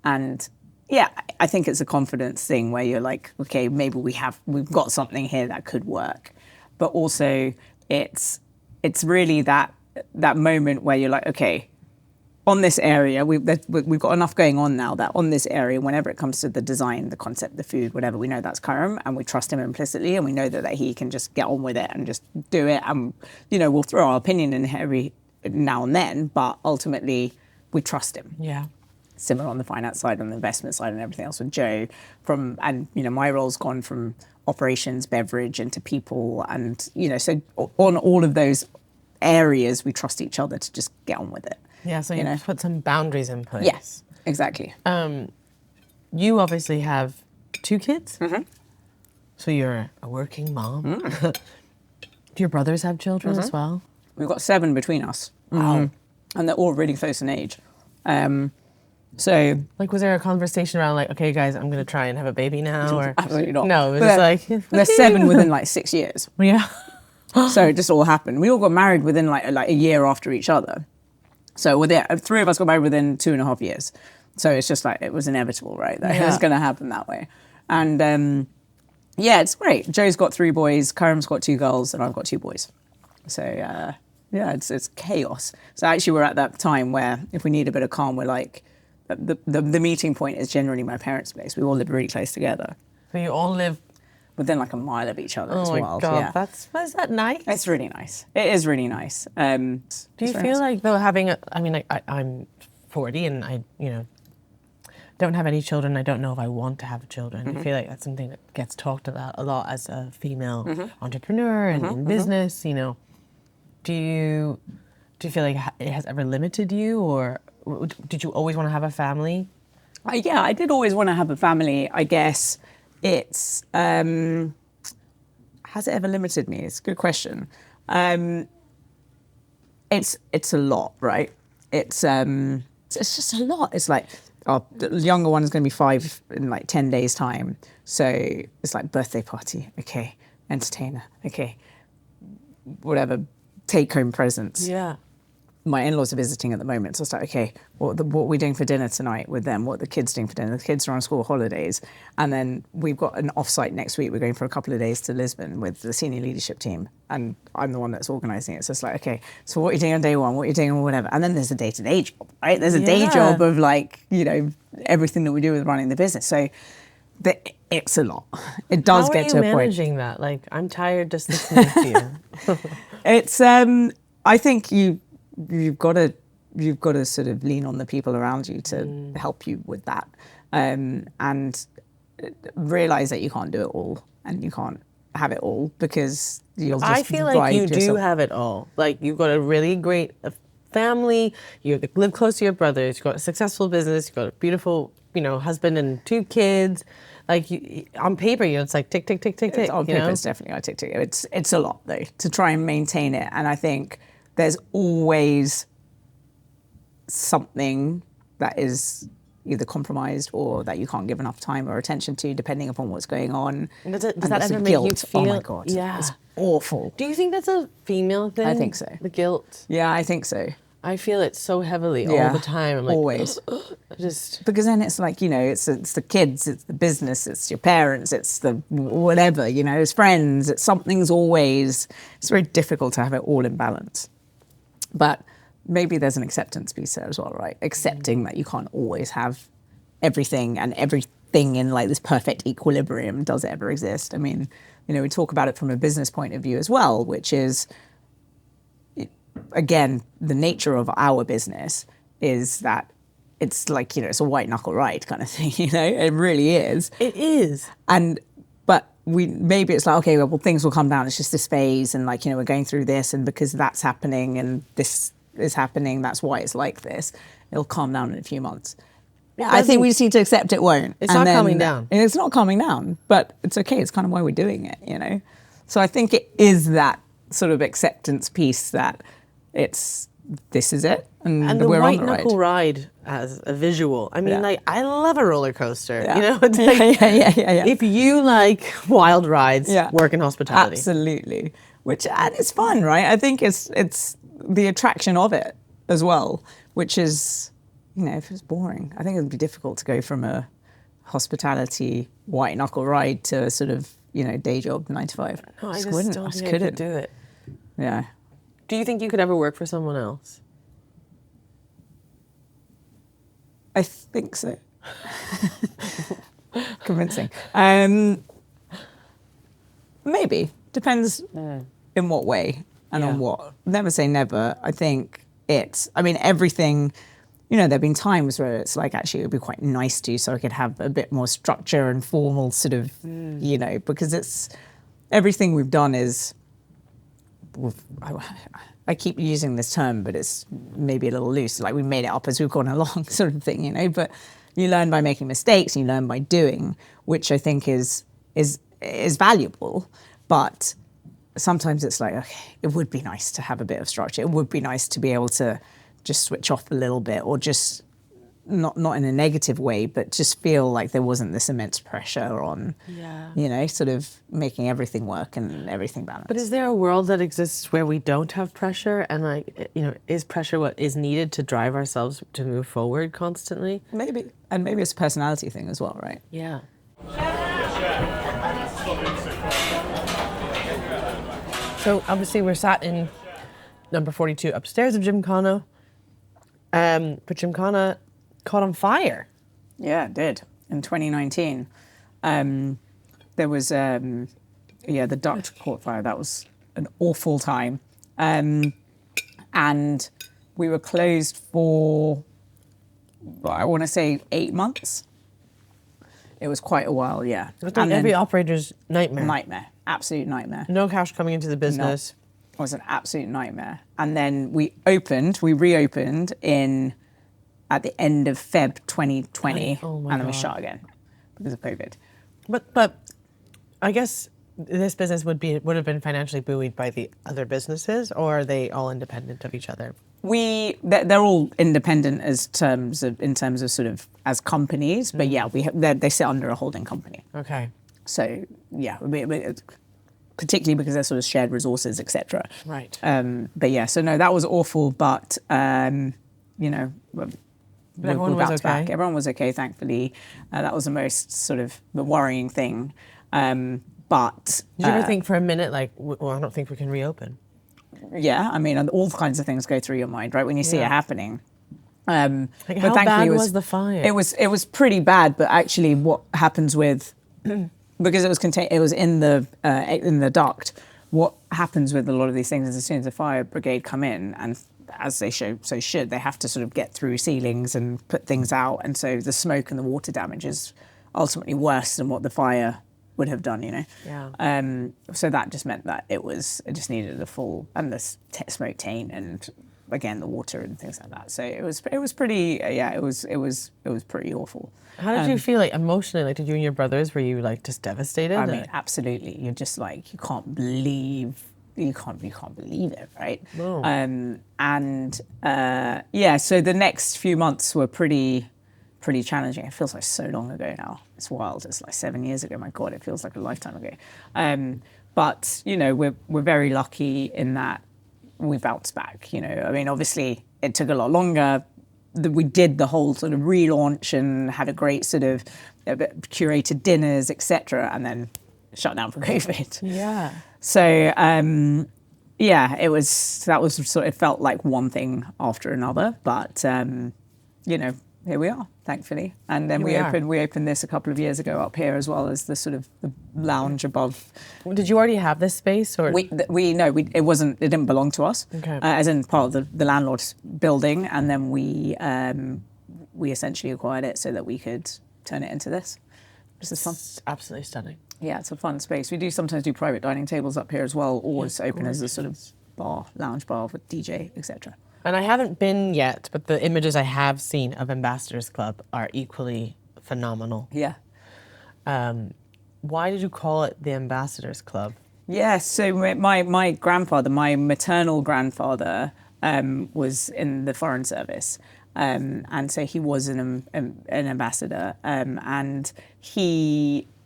and yeah, I think it's a confidence thing where you're like, okay, maybe we've got something here that could work. But also it's really that moment where you're like, okay, on this area, we've got enough going on now that on this area, whenever it comes to the design, the concept, the food, whatever, we know that's Karam and we trust him implicitly and we know that he can just get on with it and just do it. And, we'll throw our opinion in every now and then, but ultimately we trust him. Yeah. Similar on the finance side, on the investment side and everything else with Joe. My role's gone from operations, beverage into people and, so on all of those areas, we trust each other to just get on with it. Yeah, so you put some boundaries in place. Yes, exactly. You obviously have 2 kids. So you're a working mom. Do your brothers have children as well? We've got 7 between us. Wow. And they're all really close in age. So, was there a conversation around okay, guys, I'm going to try and have a baby now? Or absolutely not. No, it was just they're 7 within 6 years. Yeah. So it just all happened. We all got married within a year after each other. So 3 of us got married within 2.5 years. So it's just it was inevitable, right? That it was going to happen that way. And it's great. Joe's got 3 boys, Karam's got 2 girls, and I've got 2 boys. So it's chaos. So actually we're at that time where if we need a bit of calm, we're the meeting point is generally my parents' place. We all live really close together. So you all live within a mile of each other. Oh my God, is that nice? It's really nice. It is really nice. Do you feel though having I'm 40 and I don't have any children. I don't know if I want to have children. I feel like that's something that gets talked about a lot as a female entrepreneur and in business. Do you feel like it has ever limited you, or did you always want to have a family? I did always want to have a family. I guess it's has it ever limited me? It's a good question. It's a lot, right? It's just a lot. It's the younger one is going to be 5 in 10 days time. So it's birthday party, okay, entertainer, okay, whatever, take home presents. Yeah. My in-laws are visiting at the moment, so it's okay, what are we doing for dinner tonight with them? What are the kids doing for dinner? The kids are on school holidays. And then we've got an off-site next week. We're going for a couple of days to Lisbon with the senior leadership team. And I'm the one that's organising it. So it's okay, so what are you doing on day 1? What are you doing on whatever? And then there's a day-to-day job, right? There's a day job of everything that we do with running the business. So it's a lot. It does get to a point. How are you managing that? I'm tired just listening to you. It's, I think you've got to sort of lean on the people around you to help you with that, and realize that you can't do it all and you can't have it all because you'll just I feel like you do have it all. You've got a really great family, you live close to your brothers, you've got a successful business, you've got a beautiful, husband and 2 kids. On paper, it's tick, tick, tick, tick, tick. On paper, it's definitely tick, tick. It's a lot though to try and maintain it, and I think there's always something that is either compromised or that you can't give enough time or attention to, depending upon what's going on. Does that ever make you feel? Oh my God, yeah, it's awful. Do you think that's a female thing? I think so. The guilt. Yeah, I think so. I feel it so heavily all the time. I'm always. Just because then it's it's the kids, it's the business, it's your parents, it's the whatever, it's friends, something's always. It's very difficult to have it all in balance. But maybe there's an acceptance piece there as well, right? Accepting that you can't always have everything and everything in this perfect equilibrium. Does it ever exist? I mean, we talk about it from a business point of view as well, which is, again, the nature of our business is that it's it's a white knuckle ride kind of thing, It really is. It is. But maybe it's okay, well, things will come down. It's just this phase and we're going through this and because that's happening and this is happening, that's why it's like this. It'll calm down in a few months. I think we just need to accept it won't. It's not calming down. It's not calming down, but it's okay. It's kind of why we're doing it, So I think it is that sort of acceptance piece that this is it, and the we're white on the knuckle ride as a visual. I mean, I love a roller coaster. Yeah. It's yeah. If you like wild rides, work in hospitality. Absolutely. and it's fun, right? I think it's the attraction of it as well, which is, if it's boring, I think it would be difficult to go from a hospitality white knuckle ride to a sort of, day job 9 to 5. No, I Just just wouldn't. don't I just think I couldn't could do it. Yeah. Do you think you could ever work for someone else? I think so. Convincing. Maybe. Depends in what way and on what. Never say never. I think everything, there have been times where it's like, actually, it would be quite nice to, so I could have a bit more structure and formal sort of, because everything we've done is, I keep using this term, but it's maybe a little loose. Like, we made it up as we've gone along, sort of thing, But you learn by making mistakes, and you learn by doing, which I think is valuable. But sometimes it's like, okay, it would be nice to have a bit of structure. It would be nice to be able to just switch off a little bit, or just not in a negative way, but just feel like there wasn't this immense pressure on, sort of making everything work and everything balanced. But is there a world that exists where we don't have pressure, and is pressure what is needed to drive ourselves to move forward constantly? Maybe. And maybe it's a personality thing as well, right? Yeah. So obviously we're sat in number 42 upstairs of Gymkhana, but Gymkhana caught on fire. Yeah, it did. In 2019, there was, the duct caught fire. That was an awful time. And we were closed for, I want to say 8 months. It was quite a while, yeah. It was like every operator's nightmare. Nightmare, absolute nightmare. No cash coming into the business. No, it was an absolute nightmare. And then we reopened at the end of Feb 2020, and then we shut again because of COVID. But I guess this business would have been financially buoyed by the other businesses, or are they all independent of each other? They're all independent in terms of sort of as companies, but they sit under a holding company. Okay. So particularly because they're sort of shared resources, etc. Right. But yeah, so no, that was awful, but everyone was okay. Back. Everyone was okay, thankfully. That was the most sort of the worrying thing. But did you ever think for a minute, like, well, I don't think we can reopen? Yeah, I mean, all kinds of things go through your mind, right, when you see it happening. How bad was the fire? It was pretty bad, but actually, what happens with because it was contained, it was in the duct. What happens with a lot of these things is, as soon as the fire brigade come in, and as they should, they have to sort of get through ceilings and put things out, and so the smoke and the water damage is ultimately worse than what the fire would have done, Yeah. So that just meant that it just needed a full, and the smoke taint, and again the water and things like that. So it was pretty, it was pretty awful. How did you feel, like, emotionally? Like, did you and your brothers, were you like just devastated? I mean, absolutely. You're just like, you can't believe it, right? No. So the next few months were pretty challenging. It feels like so long ago now. It's wild. It's like 7 years ago. My God, it feels like a lifetime ago. But we're very lucky in that we bounced back. I mean, obviously it took a lot longer. We did the whole sort of relaunch and had a great sort of curated dinners, etc., and then shut down for COVID. Yeah. So it felt like one thing after another, but here we are, thankfully. And then we opened this a couple of years ago up here, as well as the sort of the lounge above. Did you already have this space, or it didn't belong to us. Okay. As in part of the landlord's building, and then we essentially acquired it so that we could turn it into this. This is fun. It's absolutely stunning. Yeah, it's a fun space. We sometimes do private dining tables up here as well, or it's open as a sort of lounge bar with DJ, etc. And I haven't been yet, but the images I have seen of Ambassadors Club are equally phenomenal. Yeah. Why did you call it the Ambassadors Club? Yeah, so my grandfather, my maternal grandfather, was in the Foreign Service. And so he was an ambassador. And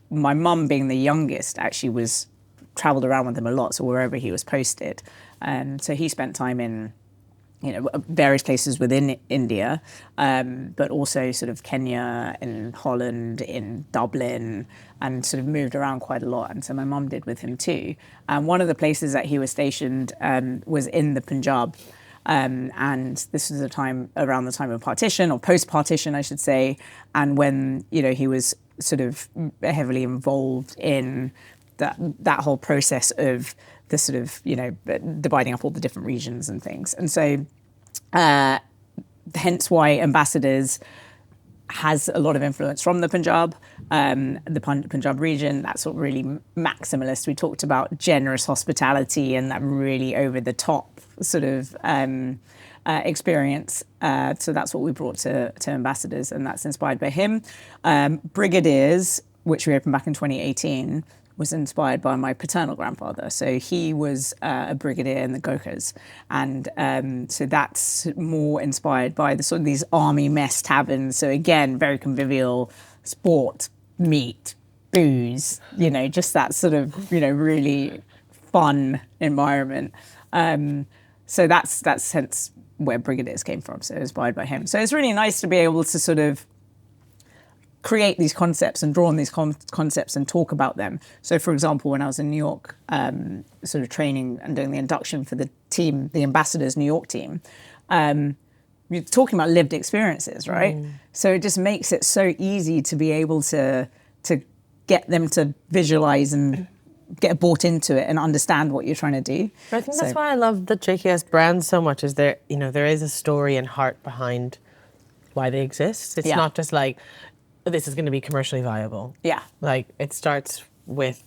my mum, being the youngest, actually was traveled around with him a lot, so wherever he was posted. So he spent time in various places within India, but also sort of Kenya, in Holland, in Dublin, and sort of moved around quite a lot. And so my mum did with him too. And one of the places that he was stationed was in the Punjab. And this was around the time of partition, or post-partition, I should say. And when, he was sort of heavily involved in that whole process of the sort of, dividing up all the different regions and things. And so hence why Ambassadors has a lot of influence from the Punjab, the Punjab region. That's sort of really maximalist. We talked about generous hospitality and that really over-the-top sort of experience. So that's what we brought to Ambassadors, and that's inspired by him. Brigadiers, which we opened back in 2018, was inspired by my paternal grandfather. So he was a brigadier in the Gurkhas. And so that's more inspired by the sort of these army mess taverns. So again, very convivial, sport, meat, booze, just that sort of, really fun environment. So that's hence where Brigadiers came from. So inspired by him. So it's really nice to be able to sort of create these concepts and draw on these concepts and talk about them. So, for example, when I was in New York, sort of training and doing the induction for the team, the Ambassadors New York team, you're talking about lived experiences, right? So it just makes it so easy to be able to get them to visualize and get bought into it and understand what you're trying to do. I think that's why I love the JKS brand so much. Is there is a story and heart behind why they exist. It's not just like, this is going to be commercially viable. Yeah. Like, it starts with,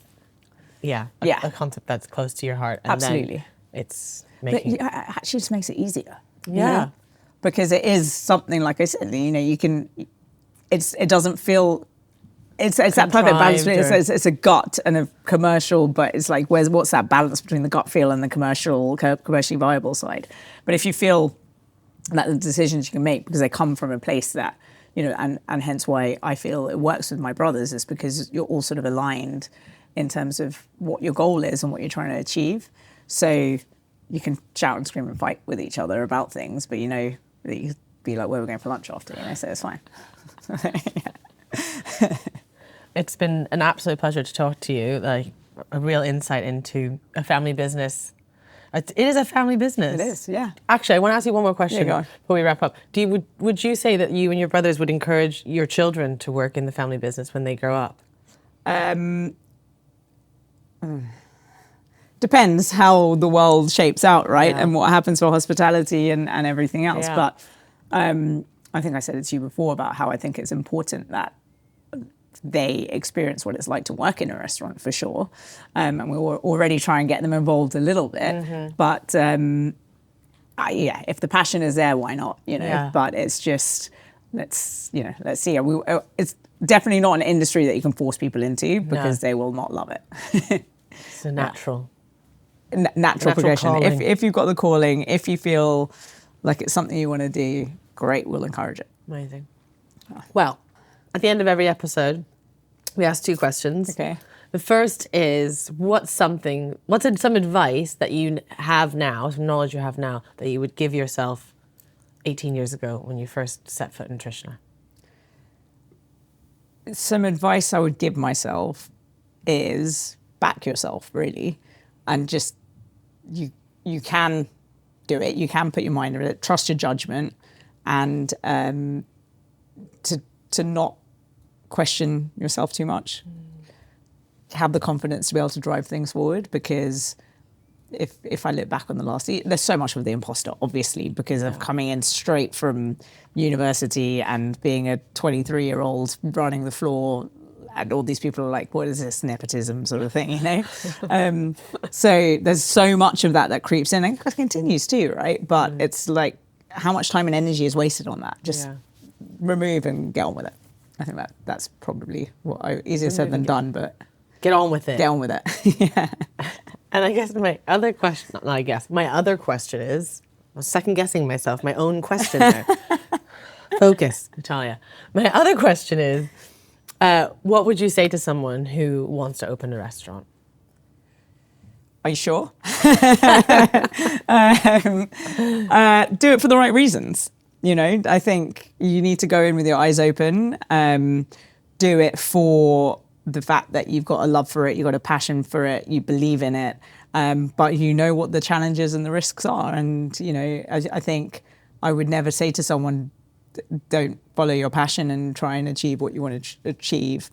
a concept that's close to your heart. And absolutely. Then it's making... But it actually just makes it easier. Yeah. Because it is something, like I said, you can... It doesn't feel... It's that perfect balance. It's a gut and a commercial, but it's like, what's that balance between the gut feel and the commercially viable side? But if you feel that the decisions you can make, because they come from a place that, and hence why I feel it works with my brothers, is because you're all sort of aligned in terms of what your goal is and what you're trying to achieve. So you can shout and scream and fight with each other about things, but that you be like, where we're going for lunch after, so it's fine. It's been an absolute pleasure to talk to you, like a real insight into a family business. It is a family business. It is, yeah. Actually, I want to ask you one more question go on. before we wrap up. Would you say that you and your brothers would encourage your children to work in the family business when they grow up? Depends how the world shapes out, right? Yeah. And what happens for hospitality and everything else. Yeah. But I think I said it to you before about how I think it's important that they experience what it's like to work in a restaurant, for sure. And we will already try and get them involved a little bit. Mm-hmm. But if the passion is there, why not? But it's just, let's see. It's definitely not an industry that you can force people into, because they will not love it. It's a natural. Natural progression. If you've got the calling, if you feel like it's something you want to do, great, we'll encourage it. Amazing. Well, at the end of every episode, we ask 2 questions. Okay. The first is, what's some advice that you have now, some knowledge you have now, that you would give yourself 18 years ago when you first set foot in Trishna? Some advice I would give myself is back yourself, really, and just you can do it. You can put your mind on it. Trust your judgment, and to not question yourself too much. Have the confidence to be able to drive things forward, because if I look back on the last year, there's so much of the imposter, obviously, because of coming in straight from university and being a 23-year-old running the floor, and all these people are like, what is this nepotism sort of thing, So there's so much of that creeps in, and continues too, right? But it's like, how much time and energy is wasted on that? Just remove and get on with it. I think that's probably easier said than done, but get on with it. Get on with it. Yeah. And I guess my other question is, I was second guessing myself, my own question there. Focus, Natalia. My other question is, what would you say to someone who wants to open a restaurant? Are you sure? Do it for the right reasons. You know, I think you need to go in with your eyes open. Do it for the fact that you've got a love for it, you've got a passion for it, you believe in it, but you know what the challenges and the risks are. And, you know, I think I would never say to someone, don't follow your passion and try and achieve what you want to achieve.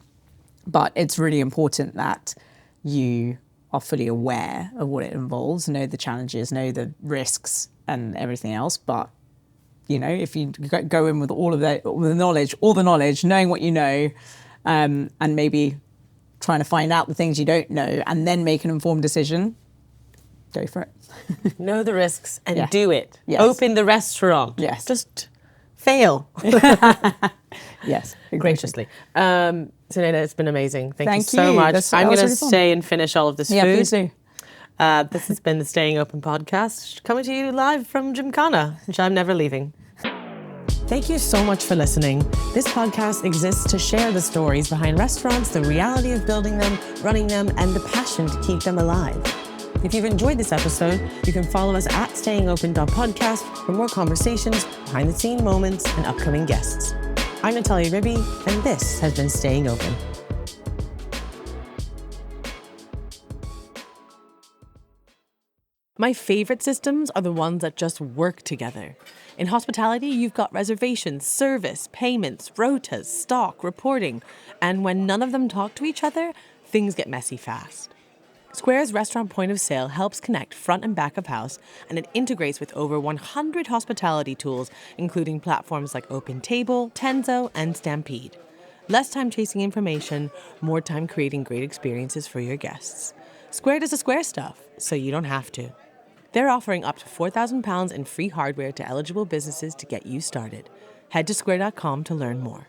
But it's really important that you are fully aware of what it involves, know the challenges, know the risks and everything else. But, you know, if you go in with all the knowledge, knowing what you know, and maybe trying to find out the things you don't know and then make an informed decision, go for it. Know the risks and do it. Yes. Open the restaurant. Yes. Just fail. Yes. Graciously. Suneda, it's been amazing. Thank you so you. much. I'm going to really stay and finish all of this food. Please do. This has been the Staying Open podcast, coming to you live from Gymkhana, which I'm never leaving. Thank you so much for listening. This podcast exists to share the stories behind restaurants, the reality of building them, running them, and the passion to keep them alive. If you've enjoyed this episode, you can follow us at stayingopen.podcast for more conversations, behind-the-scene moments, and upcoming guests. I'm Natalia Ribbe, and this has been Staying Open. My favorite systems are the ones that just work together. In hospitality, you've got reservations, service, payments, rotas, stock, reporting, and when none of them talk to each other, things get messy fast. Square's restaurant point of sale helps connect front and back of house, and it integrates with over 100 hospitality tools, including platforms like OpenTable, Tenzo, and Stampede. Less time chasing information, more time creating great experiences for your guests. Square does the Square stuff, so you don't have to. They're offering up to £4,000 in free hardware to eligible businesses to get you started. Head to square.com to learn more.